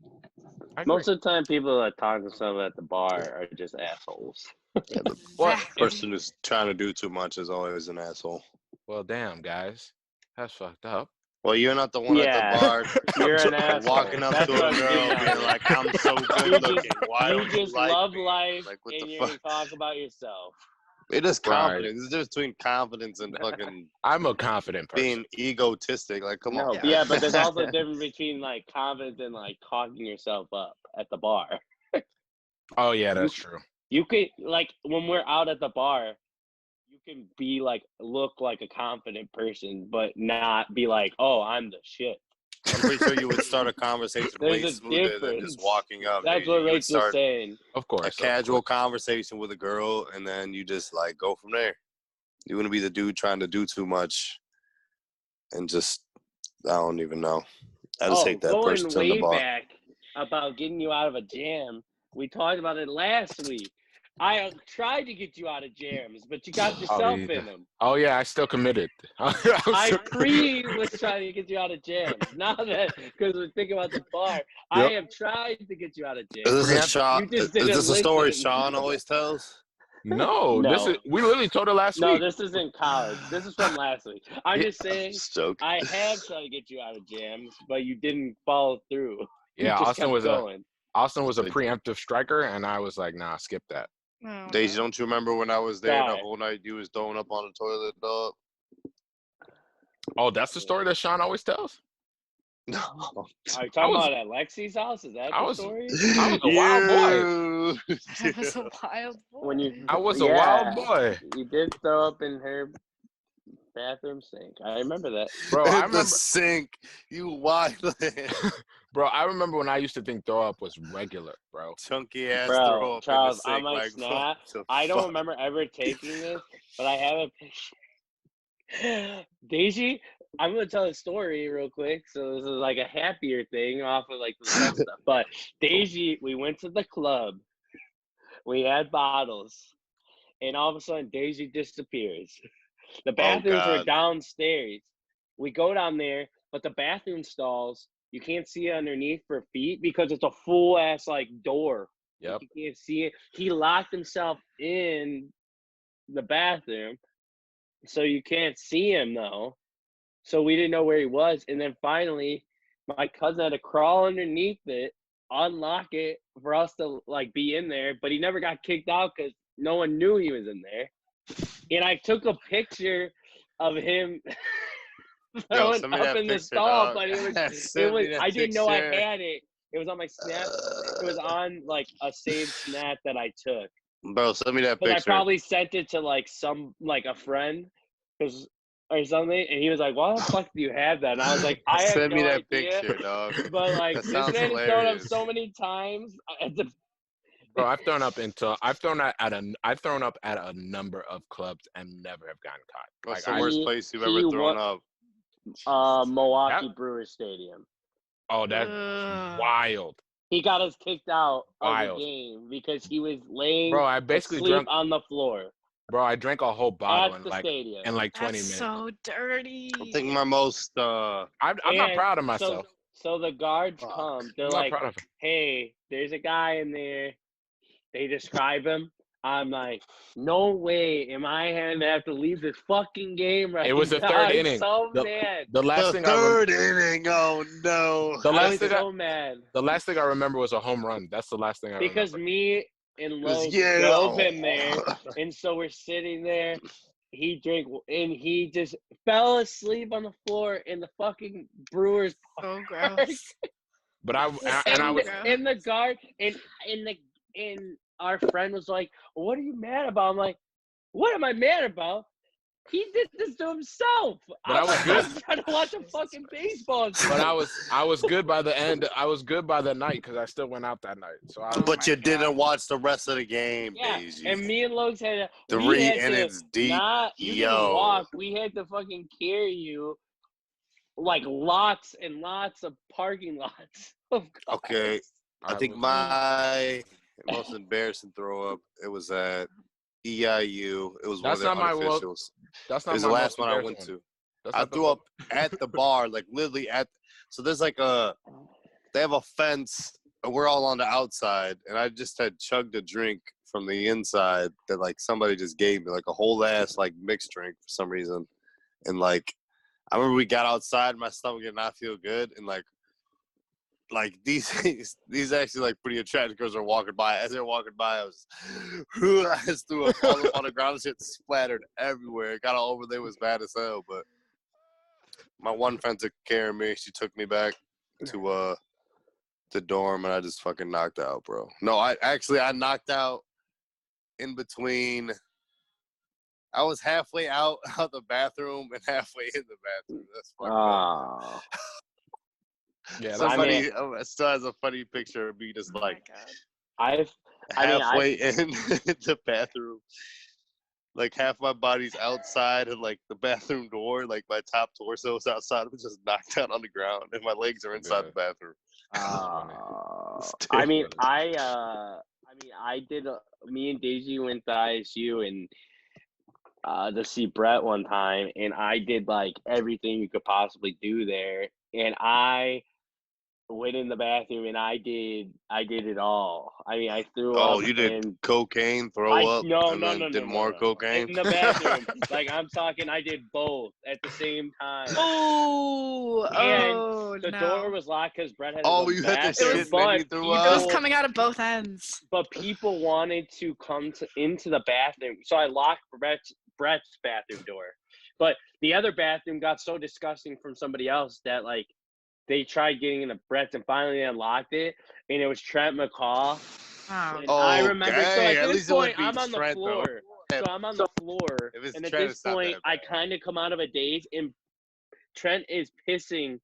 [SPEAKER 1] Most of the time, people that talk to someone at the bar are just assholes.
[SPEAKER 3] Yeah, the
[SPEAKER 4] What?
[SPEAKER 2] Exactly.
[SPEAKER 3] person who's trying to do too much is always an asshole.
[SPEAKER 4] Well, damn, guys. That's fucked up.
[SPEAKER 3] Well, you're not the one
[SPEAKER 1] Yeah.
[SPEAKER 3] at the bar
[SPEAKER 1] You're an
[SPEAKER 4] joking.
[SPEAKER 1] asshole.
[SPEAKER 3] walking up
[SPEAKER 1] That's
[SPEAKER 3] to
[SPEAKER 1] what
[SPEAKER 3] a
[SPEAKER 1] I'm
[SPEAKER 3] girl
[SPEAKER 1] getting at
[SPEAKER 3] being
[SPEAKER 1] here.
[SPEAKER 3] like, I'm so good
[SPEAKER 1] You
[SPEAKER 3] looking.
[SPEAKER 1] just,
[SPEAKER 3] Why
[SPEAKER 1] you
[SPEAKER 3] don't you
[SPEAKER 1] just
[SPEAKER 3] like
[SPEAKER 1] love
[SPEAKER 3] me?
[SPEAKER 1] life,
[SPEAKER 3] Like, what
[SPEAKER 1] and
[SPEAKER 3] the
[SPEAKER 1] you
[SPEAKER 3] fuck?
[SPEAKER 1] talk about yourself.
[SPEAKER 3] It is
[SPEAKER 4] Right.
[SPEAKER 3] confidence. It's just between confidence and fucking
[SPEAKER 4] I'm a confident person.
[SPEAKER 3] being egotistic. Like, come
[SPEAKER 1] No,
[SPEAKER 3] on.
[SPEAKER 2] Yeah.
[SPEAKER 1] but there's also a difference between like confidence and like talking yourself up at the bar.
[SPEAKER 4] Oh yeah, that's true.
[SPEAKER 1] You could like when we're out at the bar, you can be like look like a confident person, but not be like, oh, I'm the shit.
[SPEAKER 3] I'm pretty sure you would start a conversation
[SPEAKER 1] There's
[SPEAKER 3] way
[SPEAKER 1] a
[SPEAKER 3] smoother than
[SPEAKER 1] difference.
[SPEAKER 3] just walking up.
[SPEAKER 1] That's
[SPEAKER 3] dude.
[SPEAKER 1] what
[SPEAKER 3] You would
[SPEAKER 1] Rachel's
[SPEAKER 3] start
[SPEAKER 1] saying.
[SPEAKER 4] Of course.
[SPEAKER 3] a
[SPEAKER 4] of
[SPEAKER 3] casual
[SPEAKER 4] course.
[SPEAKER 3] conversation with a girl, and then you just like go from there. You wouldn't be the dude trying to do too much, and just I don't even know. I just hate that
[SPEAKER 1] going
[SPEAKER 3] person in the
[SPEAKER 1] way
[SPEAKER 3] bar.
[SPEAKER 1] back about getting you out of a jam. We talked about it last week. I tried to get you out of jams, but you got yourself
[SPEAKER 4] yeah.
[SPEAKER 1] in them.
[SPEAKER 4] Oh yeah, I still committed.
[SPEAKER 1] I was trying to get you out of jams. Now that because we're thinking about the bar, I
[SPEAKER 4] Yep.
[SPEAKER 1] have tried to get you out of
[SPEAKER 3] Is
[SPEAKER 1] jams.
[SPEAKER 3] this a Sean?
[SPEAKER 1] You just
[SPEAKER 3] Is
[SPEAKER 1] didn't
[SPEAKER 3] this a story
[SPEAKER 1] listen.
[SPEAKER 3] Sean always tells?
[SPEAKER 4] No, this
[SPEAKER 1] No.
[SPEAKER 4] is we literally told her last
[SPEAKER 1] No,
[SPEAKER 4] week.
[SPEAKER 1] this is in college. This is from last week. I'm
[SPEAKER 4] Yeah.
[SPEAKER 1] just saying,
[SPEAKER 3] Just joking.
[SPEAKER 1] I have tried to get you out of jams, but you didn't follow through. You
[SPEAKER 4] Yeah,
[SPEAKER 1] just
[SPEAKER 4] Austin
[SPEAKER 1] kept
[SPEAKER 4] was
[SPEAKER 1] going.
[SPEAKER 4] Austin was a
[SPEAKER 3] Like-
[SPEAKER 4] preemptive striker, and I was like, nah, skip that.
[SPEAKER 2] Oh,
[SPEAKER 3] Daisy,
[SPEAKER 2] okay.
[SPEAKER 3] don't you remember when I was there the
[SPEAKER 1] Sorry.
[SPEAKER 3] whole night you was throwing up on the toilet, dog?
[SPEAKER 4] Oh, that's the story that Sean always tells.
[SPEAKER 3] No.
[SPEAKER 1] Are you talking about at Lexi's house? Is that
[SPEAKER 4] I
[SPEAKER 1] the
[SPEAKER 4] was-
[SPEAKER 1] story?
[SPEAKER 4] I was a wild boy.
[SPEAKER 2] I was a wild boy.
[SPEAKER 1] When you,
[SPEAKER 4] I was a
[SPEAKER 1] yeah,
[SPEAKER 4] wild boy,
[SPEAKER 1] You did throw up in her bathroom sink. I remember that.
[SPEAKER 4] bro. I
[SPEAKER 3] Hit the
[SPEAKER 4] remember,
[SPEAKER 3] sink, you wild
[SPEAKER 4] bro. I remember when I used to think throw up was regular, bro.
[SPEAKER 3] chunky ass
[SPEAKER 1] Bro,
[SPEAKER 3] throw up
[SPEAKER 1] Charles,
[SPEAKER 3] in the
[SPEAKER 1] on
[SPEAKER 3] sink.
[SPEAKER 1] my
[SPEAKER 3] Like,
[SPEAKER 1] snap,
[SPEAKER 3] what the
[SPEAKER 1] I don't
[SPEAKER 3] fuck?
[SPEAKER 1] remember ever taking this, but I have a picture. Daisy, I'm gonna tell a story real quick. So this is like a happier thing off of like the sad stuff. But Daisy, we went to the club. We had bottles, and all of a sudden Daisy disappears. The bathrooms were
[SPEAKER 3] God.
[SPEAKER 1] downstairs. We go down there, but the bathroom stalls, you can't see underneath for feet because it's a full ass like door.
[SPEAKER 4] Yep.
[SPEAKER 1] You can't see it. He locked himself in the bathroom, so you can't see him though. So we didn't know where he was, and then finally, my cousin had to crawl underneath it, unlock it for us to like be in there. But he never got kicked out because no one knew he was in there. And I took a picture of him throwing
[SPEAKER 3] send me
[SPEAKER 1] up
[SPEAKER 3] that
[SPEAKER 1] in the
[SPEAKER 3] picture,
[SPEAKER 1] stall,
[SPEAKER 3] dog.
[SPEAKER 1] but it was
[SPEAKER 3] Send me that
[SPEAKER 1] I didn't know I
[SPEAKER 3] picture.
[SPEAKER 1] had it. It was on my snap. It was on like a saved snap that I took.
[SPEAKER 3] Bro, send me that
[SPEAKER 1] But I
[SPEAKER 3] picture.
[SPEAKER 1] probably sent it to like a friend, or something, and he was like, "Why the fuck do you have that?" And I was like, "I have
[SPEAKER 3] Send me
[SPEAKER 1] no
[SPEAKER 3] that
[SPEAKER 1] idea."
[SPEAKER 3] picture, dog.
[SPEAKER 1] But like,
[SPEAKER 3] That
[SPEAKER 1] this
[SPEAKER 3] sounds
[SPEAKER 1] man has thrown up
[SPEAKER 3] hilarious.
[SPEAKER 1] so many times.
[SPEAKER 4] Bro, I've thrown up at a number of clubs and never have gotten caught.
[SPEAKER 3] What's
[SPEAKER 4] Like,
[SPEAKER 3] the worst place you've ever
[SPEAKER 1] he
[SPEAKER 3] thrown
[SPEAKER 1] wa-
[SPEAKER 3] up?
[SPEAKER 1] Milwaukee
[SPEAKER 4] Yep.
[SPEAKER 1] Brewers Stadium.
[SPEAKER 4] Oh, that's
[SPEAKER 2] Ugh.
[SPEAKER 4] wild,
[SPEAKER 1] He got us kicked out of
[SPEAKER 4] Wild.
[SPEAKER 1] the game because he was laying
[SPEAKER 4] bro. I basically
[SPEAKER 1] asleep
[SPEAKER 4] drank,
[SPEAKER 1] on the floor
[SPEAKER 4] bro. I drank a whole bottle
[SPEAKER 1] at
[SPEAKER 4] in
[SPEAKER 1] the
[SPEAKER 4] like
[SPEAKER 1] stadium.
[SPEAKER 4] 20
[SPEAKER 2] That's
[SPEAKER 4] minutes.
[SPEAKER 2] so dirty.
[SPEAKER 3] I think my most
[SPEAKER 4] I'm not
[SPEAKER 1] And
[SPEAKER 4] proud of myself.
[SPEAKER 1] So the guards
[SPEAKER 3] Fuck.
[SPEAKER 1] come. They're
[SPEAKER 4] I'm not
[SPEAKER 1] like,
[SPEAKER 4] proud of it.
[SPEAKER 1] "Hey, there's a guy in there." They describe him. I'm like, no way am I going to have to leave this fucking game right
[SPEAKER 4] It was the
[SPEAKER 1] now.
[SPEAKER 4] third
[SPEAKER 1] I'm
[SPEAKER 4] inning.
[SPEAKER 1] so
[SPEAKER 4] The-
[SPEAKER 1] mad.
[SPEAKER 4] The last
[SPEAKER 3] The
[SPEAKER 4] thing
[SPEAKER 3] third inning. Oh no.
[SPEAKER 4] The
[SPEAKER 1] I
[SPEAKER 4] last
[SPEAKER 1] was
[SPEAKER 4] thing
[SPEAKER 1] so mad
[SPEAKER 4] the last thing I remember was a home run. That's the last thing I
[SPEAKER 1] because
[SPEAKER 4] remember.
[SPEAKER 1] me and Lowe
[SPEAKER 3] Yeah.
[SPEAKER 1] drove him there, and so we're sitting there. He drank, and he just fell asleep on the floor in the fucking Brewers
[SPEAKER 2] So
[SPEAKER 1] Park.
[SPEAKER 2] gross.
[SPEAKER 4] But I
[SPEAKER 2] And
[SPEAKER 4] was
[SPEAKER 1] in the guard, and our friend was like, "What are you mad about?" I'm like, "What am I mad about? He did this to himself."
[SPEAKER 4] But I was good.
[SPEAKER 1] trying to watch a fucking baseball game.
[SPEAKER 4] but I was good by the end. I was good by the night because I still went out that night. So I
[SPEAKER 2] Oh
[SPEAKER 3] But
[SPEAKER 2] my
[SPEAKER 3] you
[SPEAKER 2] God.
[SPEAKER 3] didn't watch the rest of the game,
[SPEAKER 1] Yeah,
[SPEAKER 3] Daisy.
[SPEAKER 1] and me and Lokes had to, we
[SPEAKER 3] 3
[SPEAKER 1] had to
[SPEAKER 3] innings deep.
[SPEAKER 1] not you
[SPEAKER 3] Yo.
[SPEAKER 1] didn't walk. We had to fucking carry you like lots and lots of parking lots. Of cars.
[SPEAKER 3] Okay. I think
[SPEAKER 4] was-
[SPEAKER 3] my most embarrassing throw up, it was at EIU. It was
[SPEAKER 4] That's
[SPEAKER 3] one
[SPEAKER 4] not
[SPEAKER 3] of
[SPEAKER 4] my
[SPEAKER 3] the
[SPEAKER 4] wo-
[SPEAKER 3] unofficials.
[SPEAKER 4] That's
[SPEAKER 3] It
[SPEAKER 4] not
[SPEAKER 3] was
[SPEAKER 4] my
[SPEAKER 3] the
[SPEAKER 4] most
[SPEAKER 3] last one I
[SPEAKER 4] embarrassing
[SPEAKER 3] went
[SPEAKER 4] one.
[SPEAKER 3] to.
[SPEAKER 4] That's
[SPEAKER 3] I
[SPEAKER 4] not the
[SPEAKER 3] threw up at the bar, like literally at. So there's like they have a fence, and we're all on the outside, and I just had chugged a drink from the inside that like somebody just gave me, like a whole ass like mixed drink for some reason, and like I remember we got outside, my stomach did not feel good, and like these actually like pretty attractive girls are walking by. As they're walking by, I just threw up all up on the ground. Shit splattered everywhere. It got all over there. It was bad as hell, but my one friend took care of me. She took me back to the dorm, and I just fucking knocked out, bro. No, I knocked out in between. I was halfway out the bathroom and halfway in the bathroom. That's fucked up.
[SPEAKER 1] Oh.
[SPEAKER 4] Yeah, that's
[SPEAKER 3] Somebody still has a funny picture of me just
[SPEAKER 2] Oh
[SPEAKER 3] like
[SPEAKER 2] my God.
[SPEAKER 3] halfway in the bathroom. Like half my body's outside and like the bathroom door, like my top torso is outside. I was just knocked out on the ground and my legs are inside the bathroom.
[SPEAKER 1] I mean, I did. Me and Daisy went to ISU and to see Brett one time, and I did like everything you could possibly do there, and I went in the bathroom and I did it all. I mean, I threw up.
[SPEAKER 3] Oh, you did
[SPEAKER 1] and
[SPEAKER 3] cocaine, throw up, and then did more cocaine?
[SPEAKER 1] In the bathroom. Like, I'm talking, I did both at the same time.
[SPEAKER 2] Oh,
[SPEAKER 1] The door was locked because Brett had his
[SPEAKER 3] Oh,
[SPEAKER 1] own
[SPEAKER 3] you had to
[SPEAKER 1] bathroom,
[SPEAKER 3] shit and then you
[SPEAKER 1] but
[SPEAKER 3] threw
[SPEAKER 2] It
[SPEAKER 3] up?
[SPEAKER 2] was coming out of both ends.
[SPEAKER 1] but people wanted to come into the bathroom, so I locked Brett's bathroom door. But the other bathroom got so disgusting from somebody else that like they tried getting into Brett's, and finally they unlocked it, and it was Trent McCaw.
[SPEAKER 2] Oh,
[SPEAKER 1] And I remember, so
[SPEAKER 3] Okay,
[SPEAKER 1] at
[SPEAKER 3] at
[SPEAKER 1] this
[SPEAKER 3] least it would
[SPEAKER 1] point,
[SPEAKER 3] be
[SPEAKER 1] I'm on the
[SPEAKER 3] Trent, though.
[SPEAKER 1] floor. So I'm on the floor,
[SPEAKER 3] If it's
[SPEAKER 1] and at
[SPEAKER 3] Trent,
[SPEAKER 1] this
[SPEAKER 3] it's not
[SPEAKER 1] point,
[SPEAKER 3] that
[SPEAKER 1] I
[SPEAKER 3] bad.
[SPEAKER 1] kind of come out of a daze, and Trent is pissing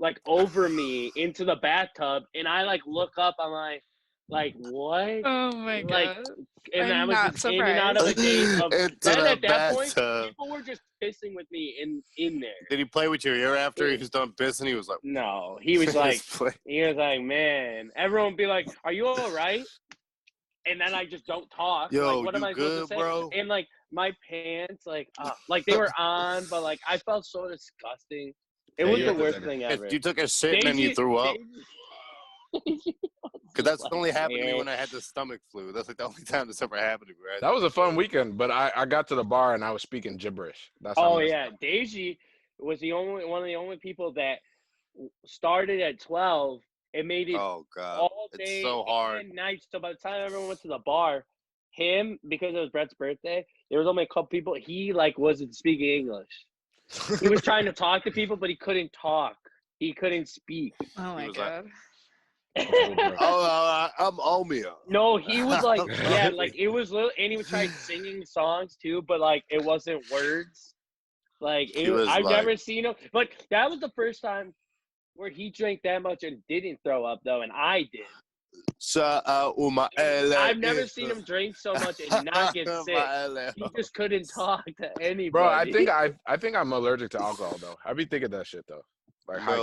[SPEAKER 1] like over me into the bathtub, and I like look up, I'm like what?
[SPEAKER 2] oh my
[SPEAKER 1] Like,
[SPEAKER 2] God.
[SPEAKER 1] and I
[SPEAKER 2] I'm
[SPEAKER 1] was
[SPEAKER 2] not
[SPEAKER 1] just in and out of a daze of.
[SPEAKER 3] Into
[SPEAKER 1] Then
[SPEAKER 3] the
[SPEAKER 1] at that point,
[SPEAKER 3] bathtub.
[SPEAKER 1] people were just pissing with me in there.
[SPEAKER 3] Did he play with your ear after he was done pissing? He was like,
[SPEAKER 1] No, he was like, man, everyone would be like, "Are you all right?" And then I just don't talk.
[SPEAKER 3] yo,
[SPEAKER 1] Like, what am
[SPEAKER 3] you
[SPEAKER 1] I supposed
[SPEAKER 3] good,
[SPEAKER 1] to say?
[SPEAKER 3] bro?
[SPEAKER 1] And like my pants, like they were on, but like I felt so disgusting. It
[SPEAKER 4] Yeah,
[SPEAKER 1] was
[SPEAKER 4] you
[SPEAKER 1] the
[SPEAKER 4] have to
[SPEAKER 1] worst
[SPEAKER 4] take
[SPEAKER 1] thing ever.
[SPEAKER 3] You took a shit and then you threw up?
[SPEAKER 1] Daisy
[SPEAKER 3] Because that's
[SPEAKER 1] like,
[SPEAKER 3] only happened to me
[SPEAKER 1] man.
[SPEAKER 3] when I had the stomach flu. That's like the only time this ever happened to me. Right?
[SPEAKER 4] That was a fun weekend, but I got to the bar and I was speaking gibberish. That's how
[SPEAKER 1] Oh
[SPEAKER 4] messed
[SPEAKER 1] yeah,
[SPEAKER 4] up.
[SPEAKER 1] Daisy was one of the only people that started at 12 and made it
[SPEAKER 3] Oh, God.
[SPEAKER 1] all
[SPEAKER 3] It's
[SPEAKER 1] day
[SPEAKER 3] so hard.
[SPEAKER 1] and night. So by the time everyone went to the bar, him, because it was Brett's birthday, there was only a couple people. He like wasn't speaking English. He was trying to talk to people, but he couldn't talk. He couldn't speak.
[SPEAKER 2] Oh my
[SPEAKER 3] was like,
[SPEAKER 2] God.
[SPEAKER 3] I'm Omeo.
[SPEAKER 1] No, he was like, yeah, like it was little, and he was trying singing songs too, but like it wasn't words. Like I've never seen him. But that was the first time where he drank that much and didn't throw up though, and I did. I've never seen him drink so much and not get sick. He just couldn't talk to anybody.
[SPEAKER 4] Bro, I think I'm allergic to alcohol though. I be thinking that shit though. Like high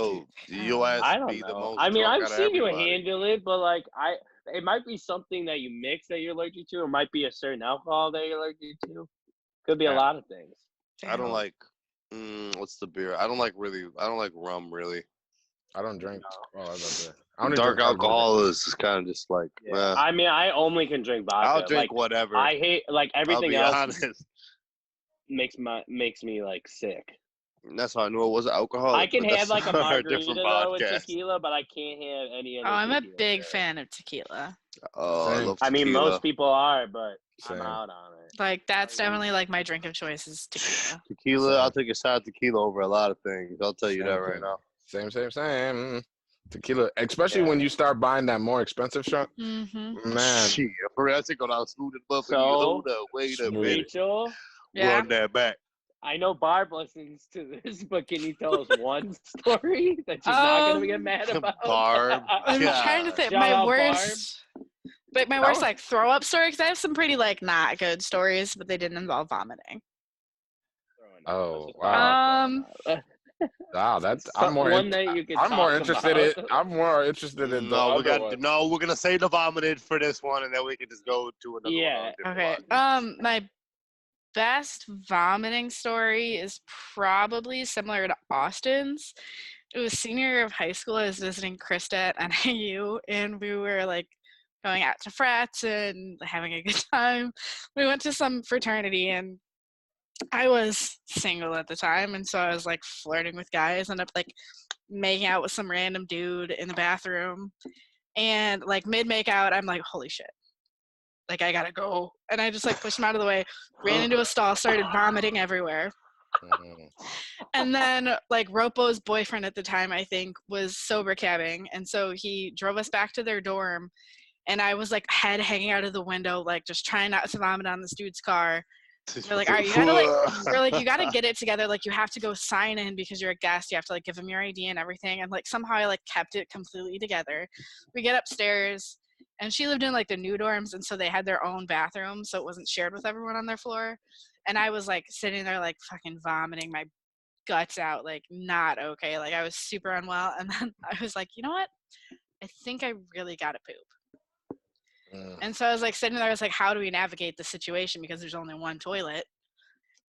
[SPEAKER 4] key.
[SPEAKER 3] Your ass
[SPEAKER 1] I don't
[SPEAKER 3] be the
[SPEAKER 1] know.
[SPEAKER 3] most
[SPEAKER 1] I mean,
[SPEAKER 3] drunk
[SPEAKER 1] I've
[SPEAKER 3] out of
[SPEAKER 1] seen you
[SPEAKER 3] everybody.
[SPEAKER 1] handle it, but like it might be something that you mix that you're allergic to. It might be a certain alcohol that you're allergic to. Could be a lot of things.
[SPEAKER 3] I don't like. What's the beer? I don't like rum really.
[SPEAKER 4] I don't drink. Oh, I was about to. I don't
[SPEAKER 3] Dark
[SPEAKER 4] drink hard liquor.
[SPEAKER 3] alcohol is kind of just like.
[SPEAKER 1] Yeah. I mean, I only can drink vodka.
[SPEAKER 3] I'll drink
[SPEAKER 1] like,
[SPEAKER 3] whatever.
[SPEAKER 1] I hate like everything
[SPEAKER 3] I'll be
[SPEAKER 1] else.
[SPEAKER 3] honest.
[SPEAKER 1] Makes me like sick.
[SPEAKER 3] That's how I knew it was alcohol.
[SPEAKER 1] I can have like a margarita though with
[SPEAKER 3] podcast.
[SPEAKER 1] tequila, but I can't have any other.
[SPEAKER 2] Oh, I'm a
[SPEAKER 1] tequila.
[SPEAKER 2] big fan of tequila.
[SPEAKER 3] Oh, I
[SPEAKER 4] Same.
[SPEAKER 3] love
[SPEAKER 1] I mean,
[SPEAKER 3] tequila.
[SPEAKER 1] most people are, but
[SPEAKER 4] Same.
[SPEAKER 1] I'm out on it.
[SPEAKER 2] Like that's definitely like my drink of choice is tequila.
[SPEAKER 3] Tequila,
[SPEAKER 4] Same.
[SPEAKER 3] I'll take a shot of tequila over a lot of things. I'll tell you
[SPEAKER 4] Same
[SPEAKER 3] that right
[SPEAKER 4] thing.
[SPEAKER 3] now.
[SPEAKER 4] Same. Tequila, especially when you start buying that more expensive shit.
[SPEAKER 2] Mm-hmm.
[SPEAKER 4] Man,
[SPEAKER 3] Shit, for real, I think on smooth and buffy.
[SPEAKER 1] So,
[SPEAKER 3] Hold up, wait a minute.
[SPEAKER 1] Rachel,
[SPEAKER 2] Yeah.
[SPEAKER 3] Run that back.
[SPEAKER 1] I know Barb listens to this, but can you tell us one story that she's not gonna get mad about?
[SPEAKER 3] Barb.
[SPEAKER 2] I'm
[SPEAKER 3] Yeah.
[SPEAKER 2] trying to think.
[SPEAKER 1] Shout
[SPEAKER 2] My
[SPEAKER 1] out,
[SPEAKER 2] worst, but my worst like throw up story because I have some pretty like not good stories, but they didn't involve vomiting.
[SPEAKER 4] Oh, wow. Wow, that's I'm more
[SPEAKER 1] one that you can
[SPEAKER 4] I'm more
[SPEAKER 1] talk
[SPEAKER 4] interested
[SPEAKER 1] about.
[SPEAKER 4] I'm more interested in the other one.
[SPEAKER 3] we're gonna say the vomited for this one, and then we can just go to another
[SPEAKER 1] Yeah.
[SPEAKER 3] one.
[SPEAKER 2] Okay. My best vomiting story is probably similar to Austin's. It was senior year of high school. I was visiting Krista at NIU, and we were like going out to frats and having a good time. We went to some fraternity, and I was single at the time, and so I was like flirting with guys, ended up like making out with some random dude in the bathroom, and like mid make out, I'm like, holy shit. Like, I gotta go. And I just like pushed him out of the way, ran into a stall, started vomiting everywhere. And then like Ropo's boyfriend at the time, I think, was sober cabbing. And so he drove us back to their dorm. And I was like head hanging out of the window, like just trying not to vomit on this dude's car. They're like, all right, you gotta you gotta get it together. Like, you have to go sign in because you're a guest. You have to like give them your ID and everything. And like somehow I like kept it completely together. We get upstairs, and she lived in like the new dorms, and so they had their own bathroom, so it wasn't shared with everyone on their floor. And I was like sitting there like fucking vomiting my guts out, like not okay. Like I was super unwell, and then I was like, you know what? I think I really gotta poop. And so I was like sitting there, I was like, how do we navigate the situation? Because there's only one toilet.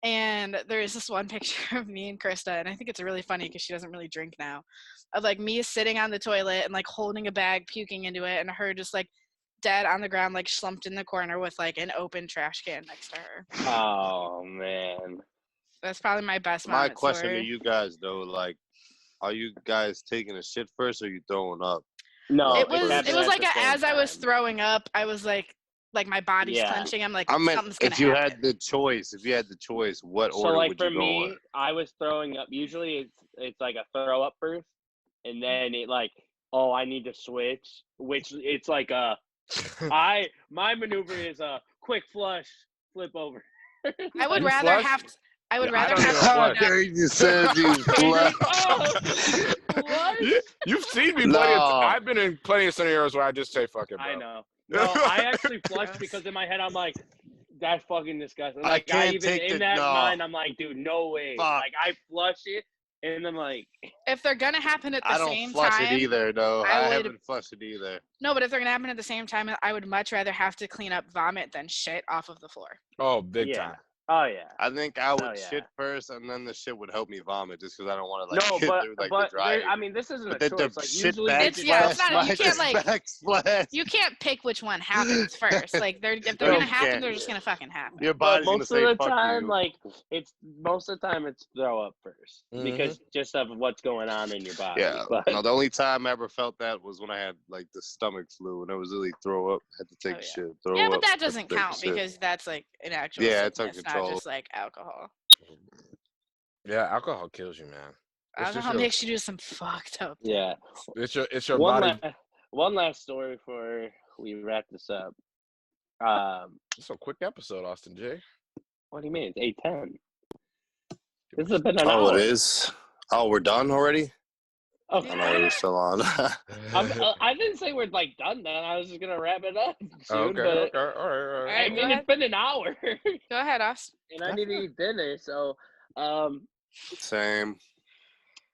[SPEAKER 2] And there's this one picture of me and Krista, and I think it's really funny because she doesn't really drink now, of like me sitting on the toilet and like holding a bag, puking into it, and her just like dead on the ground, like slumped in the corner with like an open trash can next to her.
[SPEAKER 1] Oh man.
[SPEAKER 2] That's probably my best
[SPEAKER 3] My
[SPEAKER 2] vomit
[SPEAKER 3] question
[SPEAKER 2] story.
[SPEAKER 3] to you guys though, like, are you guys taking a shit first or are you throwing up?
[SPEAKER 1] No,
[SPEAKER 2] It was
[SPEAKER 1] happened at
[SPEAKER 2] like
[SPEAKER 1] the same
[SPEAKER 2] as I was
[SPEAKER 1] time.
[SPEAKER 2] throwing up, I was like my body's
[SPEAKER 1] Yeah.
[SPEAKER 2] clenching. I'm like,
[SPEAKER 3] I meant
[SPEAKER 2] something's gonna
[SPEAKER 3] if you
[SPEAKER 2] happen.
[SPEAKER 3] had the choice, what
[SPEAKER 1] So
[SPEAKER 3] order
[SPEAKER 1] like
[SPEAKER 3] would
[SPEAKER 1] for
[SPEAKER 3] you go
[SPEAKER 1] me,
[SPEAKER 3] in?
[SPEAKER 1] I was throwing up. Usually it's like a throw up first, and then it like, oh, I need to switch. Which it's like my maneuver is a quick flush, flip over.
[SPEAKER 2] I would
[SPEAKER 4] You
[SPEAKER 2] rather
[SPEAKER 4] flush?
[SPEAKER 2] have. I would
[SPEAKER 4] Yeah, I
[SPEAKER 2] rather
[SPEAKER 4] don't
[SPEAKER 2] have
[SPEAKER 4] even
[SPEAKER 2] to
[SPEAKER 3] How
[SPEAKER 2] clean
[SPEAKER 4] flush.
[SPEAKER 2] up.
[SPEAKER 3] dare you said you flush?
[SPEAKER 1] What?
[SPEAKER 4] You've seen me plenty of
[SPEAKER 3] No.
[SPEAKER 4] I've been in plenty of scenarios where I just say fuck it, bro.
[SPEAKER 1] I know. No, I actually flushed because in my head I'm like, that's fucking disgusting. Like I
[SPEAKER 3] can't
[SPEAKER 1] even
[SPEAKER 3] take
[SPEAKER 1] in
[SPEAKER 3] the-
[SPEAKER 1] that
[SPEAKER 3] no.
[SPEAKER 1] mind, I'm like, dude, no way.
[SPEAKER 3] Fuck.
[SPEAKER 1] Like I flush it, and I'm like,
[SPEAKER 2] If they're gonna happen at the
[SPEAKER 3] I don't
[SPEAKER 2] same
[SPEAKER 3] flush
[SPEAKER 2] time,
[SPEAKER 3] it either, though.
[SPEAKER 2] I
[SPEAKER 3] I
[SPEAKER 2] would-
[SPEAKER 3] haven't flushed it either.
[SPEAKER 2] no, but if they're gonna happen at the same time, I would much rather have to clean up vomit than shit off of the floor.
[SPEAKER 4] Oh, big
[SPEAKER 1] yeah.
[SPEAKER 4] time.
[SPEAKER 1] Oh yeah.
[SPEAKER 3] I think I would
[SPEAKER 1] Oh, yeah.
[SPEAKER 3] shit first, and then the shit would help me vomit, just because I don't want to like
[SPEAKER 1] No,
[SPEAKER 3] get
[SPEAKER 1] but
[SPEAKER 3] through like
[SPEAKER 1] but
[SPEAKER 3] the dry.
[SPEAKER 1] there, I mean, this isn't a
[SPEAKER 3] But then
[SPEAKER 1] choice.
[SPEAKER 3] the
[SPEAKER 1] Like
[SPEAKER 3] shit
[SPEAKER 1] usually,
[SPEAKER 3] back
[SPEAKER 2] It's- yeah, it's
[SPEAKER 3] splash,
[SPEAKER 2] not- you
[SPEAKER 3] my
[SPEAKER 2] can't, like-
[SPEAKER 3] back splash.
[SPEAKER 2] You can't pick which one happens first. Like if they're
[SPEAKER 3] No,
[SPEAKER 2] gonna happen,
[SPEAKER 3] can't.
[SPEAKER 2] they're just gonna fucking happen.
[SPEAKER 3] Your
[SPEAKER 1] but
[SPEAKER 3] body's gonna
[SPEAKER 1] most
[SPEAKER 3] say
[SPEAKER 1] of the
[SPEAKER 3] fuck
[SPEAKER 1] time,
[SPEAKER 3] you.
[SPEAKER 1] like it's throw up 1st because just of what's going on in your body.
[SPEAKER 3] Yeah.
[SPEAKER 1] But
[SPEAKER 3] No, the only time I ever felt that was when I had like the stomach flu, and it was really throw up. Had to take
[SPEAKER 2] Oh, yeah.
[SPEAKER 3] shit. Throw
[SPEAKER 2] Yeah,
[SPEAKER 3] up.
[SPEAKER 2] but that
[SPEAKER 3] had to
[SPEAKER 2] doesn't
[SPEAKER 3] take
[SPEAKER 2] count
[SPEAKER 3] shit.
[SPEAKER 2] because that's like an actual
[SPEAKER 3] Yeah, it's
[SPEAKER 2] sickness, not
[SPEAKER 3] uncontrolled.
[SPEAKER 2] just like alcohol.
[SPEAKER 4] Yeah, alcohol kills you, man. It's just
[SPEAKER 2] Alcohol
[SPEAKER 4] your-
[SPEAKER 2] makes you do some fucked up things.
[SPEAKER 1] yeah.
[SPEAKER 4] It's your
[SPEAKER 1] One
[SPEAKER 4] body.
[SPEAKER 1] one last story before we wrap this up.
[SPEAKER 4] It's a quick episode, Austin J.
[SPEAKER 1] What do you mean? It's 8:10. This has been an
[SPEAKER 3] Oh,
[SPEAKER 1] hour.
[SPEAKER 3] it is. Oh, we're done already.
[SPEAKER 1] Oh,
[SPEAKER 3] I know you're still on.
[SPEAKER 1] I didn't say we're like done. Then I was just gonna wrap it up soon.
[SPEAKER 4] Okay,
[SPEAKER 1] but
[SPEAKER 4] okay, all right.
[SPEAKER 2] All
[SPEAKER 1] I
[SPEAKER 2] right,
[SPEAKER 1] mean, it's been an hour,
[SPEAKER 2] Go ahead, Austin.
[SPEAKER 1] and I need to eat dinner. So,
[SPEAKER 3] Same.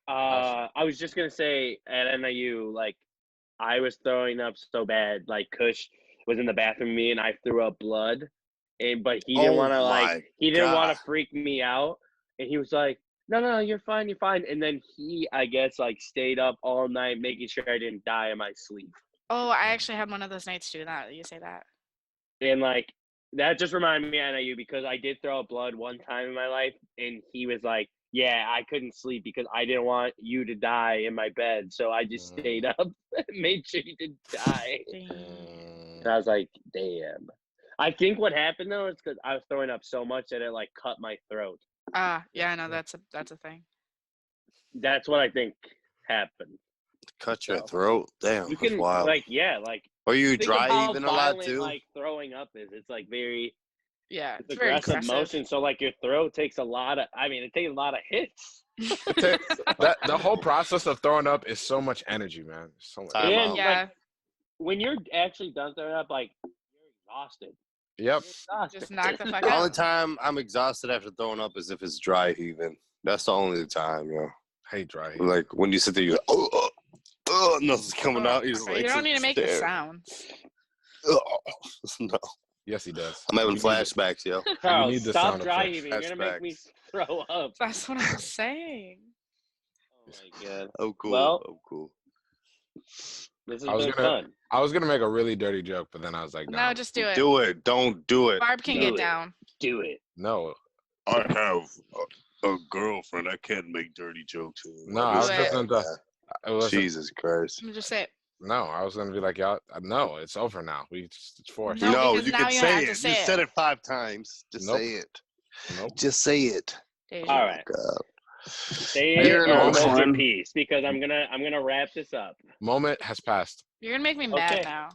[SPEAKER 1] I was just gonna say at NIU, like, I was throwing up so bad, like Kush was in the bathroom with me, and I threw up blood, but he didn't
[SPEAKER 3] Oh
[SPEAKER 1] want to
[SPEAKER 3] my
[SPEAKER 1] he didn't want
[SPEAKER 3] God.
[SPEAKER 1] to freak me out, and he was like, no, you're fine, and then he, I guess, like stayed up all night making sure I didn't die in my sleep,
[SPEAKER 2] Oh, I actually had one of those nights too. That you say that.
[SPEAKER 1] and like that just reminded me of NIU because I did throw up blood one time in my life, and he was like, yeah, I couldn't sleep because I didn't want you to die in my bed. So I just stayed up and made sure you didn't die. And I was like, damn. I think what happened though is because I was throwing up so much that it like cut my throat.
[SPEAKER 2] Yeah, I know that's a thing.
[SPEAKER 1] That's what I think happened.
[SPEAKER 3] Cut your
[SPEAKER 1] So,
[SPEAKER 3] throat. Damn,
[SPEAKER 1] You
[SPEAKER 3] that's
[SPEAKER 1] can
[SPEAKER 3] wild.
[SPEAKER 1] like like
[SPEAKER 3] Are you
[SPEAKER 1] think of
[SPEAKER 3] dry
[SPEAKER 1] how
[SPEAKER 3] even a lot
[SPEAKER 1] violent,
[SPEAKER 3] too?
[SPEAKER 1] like throwing up is. It's like very
[SPEAKER 2] Yeah,
[SPEAKER 1] it's
[SPEAKER 2] it's very
[SPEAKER 1] aggressive
[SPEAKER 2] aggressive.
[SPEAKER 1] motion. So like your throat takes a lot of. I mean, it takes a lot of hits.
[SPEAKER 4] That the whole process of throwing up is so much energy, man. So much.
[SPEAKER 3] Time
[SPEAKER 1] And
[SPEAKER 3] out.
[SPEAKER 2] Yeah,
[SPEAKER 1] like when you're actually done throwing up, like you're exhausted.
[SPEAKER 4] Yep.
[SPEAKER 1] You're exhausted.
[SPEAKER 2] just knock the fuck
[SPEAKER 3] The only
[SPEAKER 2] out.
[SPEAKER 3] time I'm exhausted after throwing up is if it's dry heaving. That's the only time, yo.
[SPEAKER 4] Hey, dry. heat.
[SPEAKER 3] Like when you sit there, you're like, nothing's coming out. You're just
[SPEAKER 2] Okay,
[SPEAKER 3] like,
[SPEAKER 2] you don't need to make the
[SPEAKER 3] stare.
[SPEAKER 2] sounds.
[SPEAKER 3] No.
[SPEAKER 4] Yes, he does.
[SPEAKER 3] I'm having
[SPEAKER 4] You need it.
[SPEAKER 3] flashbacks, yo.
[SPEAKER 1] Carl,
[SPEAKER 4] need the
[SPEAKER 1] stop
[SPEAKER 4] sound
[SPEAKER 1] dry
[SPEAKER 4] effects.
[SPEAKER 1] heaving. You're gonna make me throw up.
[SPEAKER 2] That's what I'm saying.
[SPEAKER 1] Oh my god.
[SPEAKER 3] I'm cool.
[SPEAKER 1] Well-
[SPEAKER 3] I'm cool.
[SPEAKER 1] This
[SPEAKER 4] I
[SPEAKER 1] has
[SPEAKER 4] was
[SPEAKER 1] been
[SPEAKER 4] gonna-
[SPEAKER 1] fun.
[SPEAKER 4] I was gonna make a really dirty joke, but then I was like,
[SPEAKER 2] No,
[SPEAKER 4] no,
[SPEAKER 2] just do it.
[SPEAKER 3] Do it. Don't do it.
[SPEAKER 2] Barb can
[SPEAKER 1] Do
[SPEAKER 2] get
[SPEAKER 1] it.
[SPEAKER 2] down.
[SPEAKER 1] Do it.
[SPEAKER 4] no.
[SPEAKER 3] I have a girlfriend. I can't make dirty jokes
[SPEAKER 4] No,
[SPEAKER 3] anymore.
[SPEAKER 4] I was
[SPEAKER 2] Do
[SPEAKER 4] just
[SPEAKER 2] it.
[SPEAKER 4] gonna. It wasn't-
[SPEAKER 3] Jesus Christ.
[SPEAKER 2] I'm just say it.
[SPEAKER 4] No, I was gonna be like, y'all. No, it's over now. It's forced.
[SPEAKER 2] No,
[SPEAKER 3] No,
[SPEAKER 2] because
[SPEAKER 3] you
[SPEAKER 2] now
[SPEAKER 3] can
[SPEAKER 2] you
[SPEAKER 3] say
[SPEAKER 2] have
[SPEAKER 3] it.
[SPEAKER 2] to say
[SPEAKER 3] You
[SPEAKER 2] it.
[SPEAKER 3] said it 5 times. Just
[SPEAKER 4] Nope.
[SPEAKER 3] say it.
[SPEAKER 4] Nope.
[SPEAKER 3] Just say it.
[SPEAKER 2] Deja.
[SPEAKER 1] All right.
[SPEAKER 3] God.
[SPEAKER 1] Say it
[SPEAKER 3] You're
[SPEAKER 1] or
[SPEAKER 3] no
[SPEAKER 1] hold your
[SPEAKER 3] fun.
[SPEAKER 1] peace because I'm gonna wrap this up.
[SPEAKER 4] Moment has passed.
[SPEAKER 2] You're gonna make me mad
[SPEAKER 1] Okay.
[SPEAKER 2] now.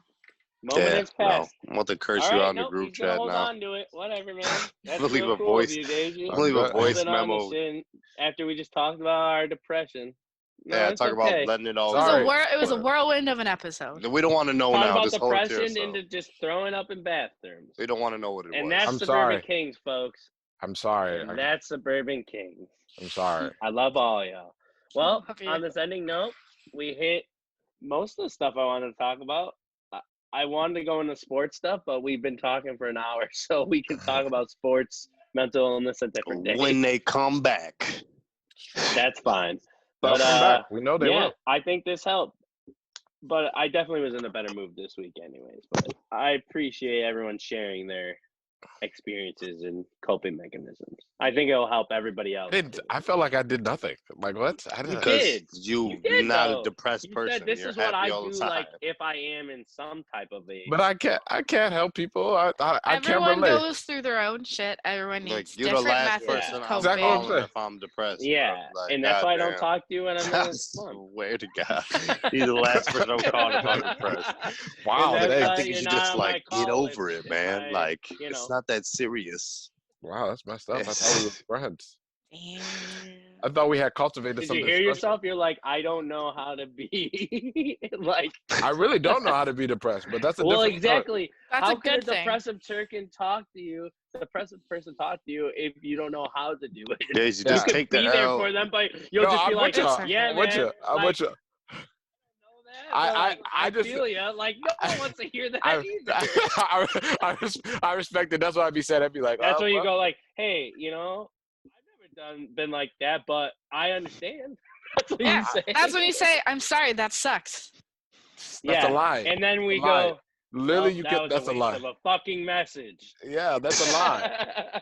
[SPEAKER 1] Moment has passed.
[SPEAKER 3] I'm about to curse
[SPEAKER 1] All
[SPEAKER 3] you
[SPEAKER 1] right,
[SPEAKER 3] on the
[SPEAKER 1] nope,
[SPEAKER 3] group
[SPEAKER 1] he's gonna
[SPEAKER 3] chat
[SPEAKER 1] hold
[SPEAKER 3] now.
[SPEAKER 1] on to it. Whatever, man. That's
[SPEAKER 3] I'll leave
[SPEAKER 1] real
[SPEAKER 3] a
[SPEAKER 1] cool
[SPEAKER 3] voice-
[SPEAKER 1] of you, Deji.
[SPEAKER 3] I'll leave a
[SPEAKER 4] Holding
[SPEAKER 3] voice
[SPEAKER 1] Holding on to
[SPEAKER 3] memo.
[SPEAKER 1] shit after we just talked about our depression. No,
[SPEAKER 3] Yeah,
[SPEAKER 1] it's
[SPEAKER 3] talk
[SPEAKER 1] okay.
[SPEAKER 3] about letting it all
[SPEAKER 2] It was,
[SPEAKER 4] Sorry.
[SPEAKER 2] it was a whirlwind of an episode.
[SPEAKER 3] We don't want to know
[SPEAKER 1] Talk
[SPEAKER 3] now.
[SPEAKER 1] about
[SPEAKER 3] Just hold it to
[SPEAKER 1] depression
[SPEAKER 3] yourself.
[SPEAKER 1] into just throwing up in bathrooms.
[SPEAKER 3] We don't want to know what it
[SPEAKER 1] And
[SPEAKER 3] was.
[SPEAKER 1] that's
[SPEAKER 4] I'm
[SPEAKER 1] Suburban
[SPEAKER 4] sorry.
[SPEAKER 1] Kings, folks.
[SPEAKER 4] I'm sorry.
[SPEAKER 1] And that's Suburban Kings.
[SPEAKER 4] I'm sorry.
[SPEAKER 1] I love all y'all. Well,
[SPEAKER 2] Love you.
[SPEAKER 1] on this ending note, we hit most of the stuff I wanted to talk about. I wanted to go into sports stuff, but we've been talking for an hour, so we can talk about sports, mental illness, a different day.
[SPEAKER 3] When they come back.
[SPEAKER 1] That's fine.
[SPEAKER 4] They'll
[SPEAKER 1] But
[SPEAKER 4] come back. We know they
[SPEAKER 1] yeah,
[SPEAKER 4] will.
[SPEAKER 1] I think this helped. But I definitely was in a better mood this week, anyways. But I appreciate everyone sharing their experiences and coping mechanisms. I think it'll help everybody else. too.
[SPEAKER 4] I felt like I did nothing. Like what? I didn't.
[SPEAKER 1] did.
[SPEAKER 3] Because
[SPEAKER 1] You
[SPEAKER 3] you're
[SPEAKER 1] did,
[SPEAKER 3] not
[SPEAKER 1] though.
[SPEAKER 3] a depressed
[SPEAKER 1] You
[SPEAKER 3] person.
[SPEAKER 1] said this
[SPEAKER 3] You're
[SPEAKER 1] is what
[SPEAKER 3] happy
[SPEAKER 1] I
[SPEAKER 3] all
[SPEAKER 1] do,
[SPEAKER 3] the time.
[SPEAKER 1] like if I am in some type of a.
[SPEAKER 4] But I can't help people. I can't
[SPEAKER 2] Everyone
[SPEAKER 4] relate.
[SPEAKER 2] goes through their own shit. Everyone
[SPEAKER 3] Like,
[SPEAKER 2] needs
[SPEAKER 3] you're the
[SPEAKER 2] different
[SPEAKER 3] last
[SPEAKER 2] methods
[SPEAKER 3] person
[SPEAKER 2] of
[SPEAKER 3] I'm
[SPEAKER 2] coping.
[SPEAKER 4] Exactly what I'm
[SPEAKER 3] calling
[SPEAKER 4] saying.
[SPEAKER 3] if I'm depressed.
[SPEAKER 1] Yeah,
[SPEAKER 3] bro. Like,
[SPEAKER 1] and that's why I don't
[SPEAKER 3] goddamn.
[SPEAKER 1] talk to you when I'm in
[SPEAKER 3] I
[SPEAKER 1] this one.
[SPEAKER 3] swear to God. You're the last person I'm calling if I'm depressed.
[SPEAKER 4] Wow.
[SPEAKER 1] And that's
[SPEAKER 4] Today.
[SPEAKER 1] why
[SPEAKER 3] I think you
[SPEAKER 1] you're
[SPEAKER 3] should
[SPEAKER 1] not
[SPEAKER 3] just
[SPEAKER 1] on my
[SPEAKER 3] like get
[SPEAKER 1] call
[SPEAKER 3] over
[SPEAKER 1] if
[SPEAKER 3] it, man.
[SPEAKER 1] I,
[SPEAKER 3] Like
[SPEAKER 1] you
[SPEAKER 3] it's
[SPEAKER 1] know.
[SPEAKER 3] not that serious.
[SPEAKER 4] Wow, that's messed up. I thought we were friends.
[SPEAKER 2] Damn.
[SPEAKER 4] I thought we had cultivated
[SPEAKER 1] Did
[SPEAKER 4] something
[SPEAKER 1] you hear
[SPEAKER 4] special.
[SPEAKER 1] yourself? You're like, I don't know how to be like.
[SPEAKER 4] I really don't know how to be depressed, but that's a
[SPEAKER 1] Well,
[SPEAKER 4] different story.
[SPEAKER 1] exactly.
[SPEAKER 2] That's
[SPEAKER 1] How
[SPEAKER 2] a
[SPEAKER 1] can
[SPEAKER 2] good
[SPEAKER 1] a
[SPEAKER 2] thing.
[SPEAKER 1] depressive person talk to you if you don't know how to do it?
[SPEAKER 3] Daisy,
[SPEAKER 4] Yeah.
[SPEAKER 3] just
[SPEAKER 1] You could
[SPEAKER 3] take the
[SPEAKER 1] be there
[SPEAKER 3] L.
[SPEAKER 1] for them, but you'll
[SPEAKER 4] No,
[SPEAKER 1] just be
[SPEAKER 4] I'm
[SPEAKER 1] like,
[SPEAKER 4] with y'all.
[SPEAKER 1] yeah,
[SPEAKER 4] I'm with
[SPEAKER 1] man.
[SPEAKER 4] you. I'm
[SPEAKER 1] like,
[SPEAKER 4] with you.
[SPEAKER 1] know that, but
[SPEAKER 4] I
[SPEAKER 1] I
[SPEAKER 4] just-
[SPEAKER 1] feel you. Like, no one wants to hear that
[SPEAKER 4] I,
[SPEAKER 1] either.
[SPEAKER 4] I respect it. That's why I'd be said. I'd be like,
[SPEAKER 1] That's
[SPEAKER 4] oh,
[SPEAKER 1] where you
[SPEAKER 4] well.
[SPEAKER 1] go, like, hey, I've never been like that, but I understand. That's what
[SPEAKER 2] Yeah,
[SPEAKER 1] you say.
[SPEAKER 2] that's when you say, "I'm sorry, that sucks."
[SPEAKER 4] That's
[SPEAKER 1] yeah.
[SPEAKER 4] a lie.
[SPEAKER 1] And then we
[SPEAKER 4] A lie.
[SPEAKER 1] go,
[SPEAKER 4] Literally,
[SPEAKER 1] well,
[SPEAKER 4] you
[SPEAKER 1] that
[SPEAKER 4] get
[SPEAKER 1] was
[SPEAKER 4] that's
[SPEAKER 1] a
[SPEAKER 4] a
[SPEAKER 1] waste
[SPEAKER 4] lie.
[SPEAKER 1] of a fucking message.
[SPEAKER 4] Yeah, that's a lie.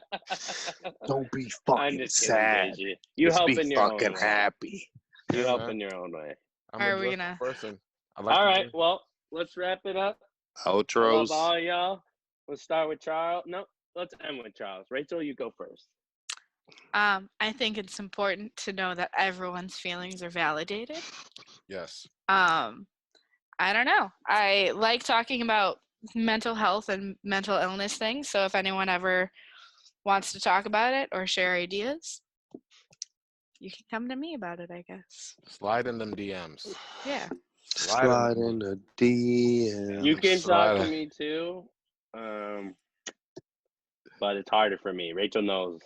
[SPEAKER 3] Don't be
[SPEAKER 1] I'm
[SPEAKER 3] fucking
[SPEAKER 1] just kidding,
[SPEAKER 3] sad.
[SPEAKER 1] Deji. You
[SPEAKER 3] Just
[SPEAKER 1] help
[SPEAKER 3] be
[SPEAKER 1] in your own
[SPEAKER 3] fucking
[SPEAKER 1] way.
[SPEAKER 3] happy.
[SPEAKER 1] You
[SPEAKER 4] Yeah,
[SPEAKER 1] help
[SPEAKER 4] man.
[SPEAKER 1] in your own way.
[SPEAKER 4] I'm
[SPEAKER 2] Are
[SPEAKER 4] a
[SPEAKER 2] we
[SPEAKER 4] joyful
[SPEAKER 2] gonna-
[SPEAKER 4] person. I like
[SPEAKER 1] All
[SPEAKER 4] to
[SPEAKER 1] right,
[SPEAKER 4] joy.
[SPEAKER 1] well, let's wrap it up. I
[SPEAKER 3] Outros.
[SPEAKER 1] love all y'all. Let's start with Charles. No, let's end with Charles. Rachel, you go first.
[SPEAKER 2] I think it's important to know that everyone's feelings are validated.
[SPEAKER 4] Yes.
[SPEAKER 2] I don't know. I like talking about mental health and mental illness things. So if anyone ever wants to talk about it or share ideas, you can come to me about it, I guess.
[SPEAKER 4] Slide in them DMs.
[SPEAKER 2] Yeah.
[SPEAKER 3] Slide in the DM.
[SPEAKER 1] You can talk to
[SPEAKER 4] Slide.
[SPEAKER 1] me too, but it's harder for me. Rachel knows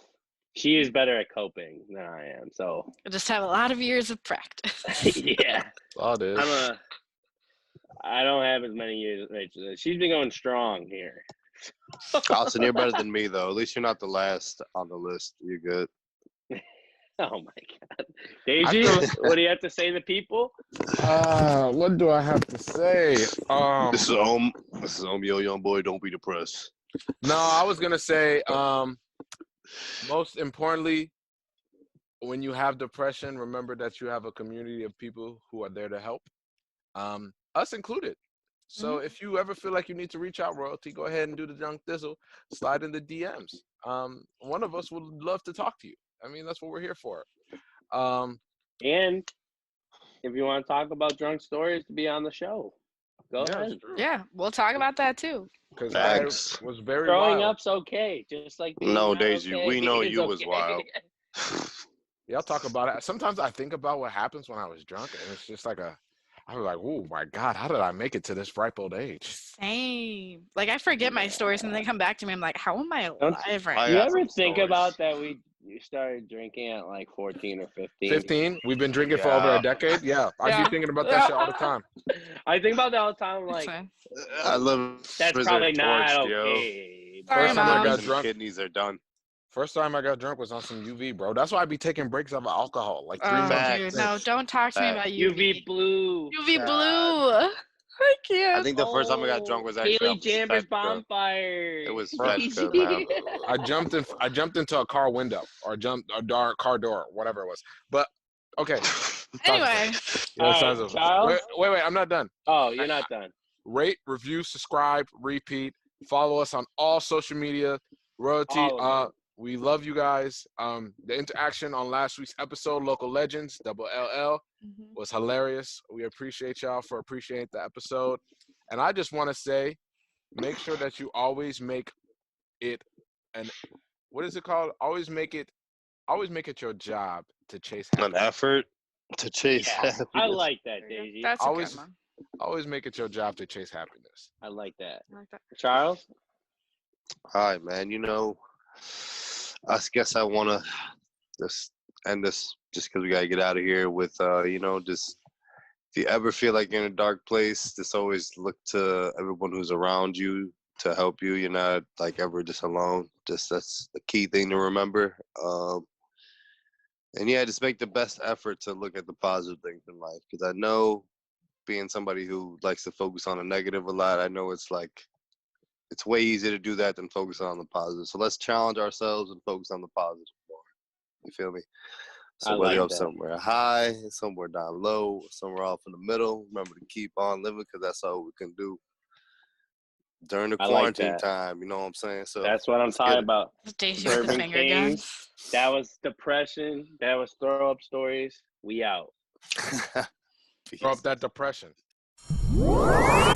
[SPEAKER 1] she is better at coping than I am. So
[SPEAKER 2] I just have a lot of years of practice.
[SPEAKER 1] yeah,
[SPEAKER 4] All this.
[SPEAKER 1] I don't have as many years as Rachel does. She's been going strong here.
[SPEAKER 3] Austin, you're better than me though. At least you're not the last on the list. You're good.
[SPEAKER 1] Oh my God, Deji, what do you have to say to people?
[SPEAKER 4] What do I have to say?
[SPEAKER 3] This is Yo Young Boy. Don't be depressed.
[SPEAKER 4] No, I was gonna say, most importantly, when you have depression, remember that you have a community of people who are there to help, us included. So if you ever feel like you need to reach out, Royalty, go ahead and do the junk thistle, slide in the DMs. One of us would love to talk to you. I mean, that's what we're here for.
[SPEAKER 1] And if you want to talk about drunk stories to be on the show, go ahead.
[SPEAKER 2] Yeah, we'll talk about that too.
[SPEAKER 4] Because
[SPEAKER 3] Facts.
[SPEAKER 4] I was very
[SPEAKER 1] Throwing
[SPEAKER 4] wild.
[SPEAKER 1] up's okay, just like being
[SPEAKER 3] No,
[SPEAKER 1] not
[SPEAKER 3] Daisy,
[SPEAKER 1] okay
[SPEAKER 3] we know
[SPEAKER 1] is
[SPEAKER 3] you was
[SPEAKER 1] okay.
[SPEAKER 3] wild.
[SPEAKER 4] Yeah, I'll talk about it. Sometimes I think about what happens when I was drunk, and it's just like I was like, oh my God, how did I make it to this ripe old age?
[SPEAKER 2] Same. Like I forget my stories and they come back to me. I'm like, how am I
[SPEAKER 1] Don't-
[SPEAKER 2] alive right
[SPEAKER 3] I
[SPEAKER 1] Do you
[SPEAKER 3] got
[SPEAKER 1] ever
[SPEAKER 3] some
[SPEAKER 1] think
[SPEAKER 3] stories.
[SPEAKER 1] about that You started drinking at like 14 or 15.
[SPEAKER 4] 15. We've been drinking for over
[SPEAKER 3] Yeah.
[SPEAKER 4] a decade. Yeah, I
[SPEAKER 2] Yeah.
[SPEAKER 4] be thinking about that shit all the time.
[SPEAKER 1] I think about that all the time.
[SPEAKER 2] It's
[SPEAKER 1] Like,
[SPEAKER 2] fine.
[SPEAKER 3] I live
[SPEAKER 1] that's
[SPEAKER 3] reserve
[SPEAKER 1] probably not
[SPEAKER 3] torched, yo.
[SPEAKER 1] okay.
[SPEAKER 2] Sorry,
[SPEAKER 4] First time I
[SPEAKER 2] Mom.
[SPEAKER 4] got
[SPEAKER 3] Some
[SPEAKER 4] drunk.
[SPEAKER 3] kidneys are done.
[SPEAKER 4] First time I got drunk was on some UV, bro. That's why I be taking breaks of alcohol, like 3
[SPEAKER 2] Oh,
[SPEAKER 4] months.
[SPEAKER 3] Facts.
[SPEAKER 2] dude, no, don't talk to me about
[SPEAKER 3] Facts.
[SPEAKER 1] UV
[SPEAKER 2] UV.
[SPEAKER 1] blue.
[SPEAKER 2] UV
[SPEAKER 3] God.
[SPEAKER 2] blue. I can't.
[SPEAKER 3] I think the first time I got drunk was actually
[SPEAKER 1] Haley
[SPEAKER 3] off
[SPEAKER 1] Jambers
[SPEAKER 3] Svedka.
[SPEAKER 1] bonfire.
[SPEAKER 3] It was
[SPEAKER 2] What?
[SPEAKER 3] Svedka, man.
[SPEAKER 4] I jumped into a car window or jumped a car door, whatever it was. But okay.
[SPEAKER 2] Anyway,
[SPEAKER 4] Yeah,
[SPEAKER 1] All
[SPEAKER 4] sounds
[SPEAKER 1] right,
[SPEAKER 4] of-
[SPEAKER 1] Charles.
[SPEAKER 4] wait, I'm not done.
[SPEAKER 1] Oh, you're not done.
[SPEAKER 4] Rate, review, subscribe, repeat. Follow us on all social media. Royalty.
[SPEAKER 1] All of them.
[SPEAKER 4] We love you guys. The interaction on last week's episode, Local Legends, double LL, was hilarious. We appreciate y'all for appreciating the episode. And I just want to say, make sure that you always make it what is it called? Always make it your job to chase
[SPEAKER 3] An
[SPEAKER 4] happiness.
[SPEAKER 3] effort to chase
[SPEAKER 1] Yeah,
[SPEAKER 3] happiness.
[SPEAKER 1] I like that,
[SPEAKER 2] there you go.
[SPEAKER 1] Daisy.
[SPEAKER 2] That's
[SPEAKER 4] Always-
[SPEAKER 2] a good one.
[SPEAKER 4] Always make it your job to chase happiness.
[SPEAKER 1] I like that.
[SPEAKER 2] I like that.
[SPEAKER 1] Charles.
[SPEAKER 3] All right, man. You know, I guess I want to just end this just because we got to get out of here with, you know, just if you ever feel like you're in a dark place, just always look to everyone who's around you to help you. You're not like ever just alone. Just that's the key thing to remember. And yeah, just make the best effort to look at the positive things in life. Because I know being somebody who likes to focus on the negative a lot, I know it's like, it's way easier to do that than focus on the positive. So let's challenge ourselves and focus on the positive more. You feel me? So
[SPEAKER 1] I
[SPEAKER 3] whether
[SPEAKER 1] like
[SPEAKER 3] you're up
[SPEAKER 1] that.
[SPEAKER 3] somewhere high, somewhere down low, somewhere off in the middle, remember to keep on living because that's all we can do during the
[SPEAKER 1] I like
[SPEAKER 3] quarantine
[SPEAKER 1] that.
[SPEAKER 3] time. You know what I'm saying? So
[SPEAKER 1] That's what I'm
[SPEAKER 3] let's get
[SPEAKER 1] talking
[SPEAKER 3] it.
[SPEAKER 1] about.
[SPEAKER 2] Daisy with the
[SPEAKER 1] Bourbon
[SPEAKER 2] finger guns.
[SPEAKER 1] Kings. That was depression. That was throw up stories. We out.
[SPEAKER 4] Throw up that depression.
[SPEAKER 3] Peace.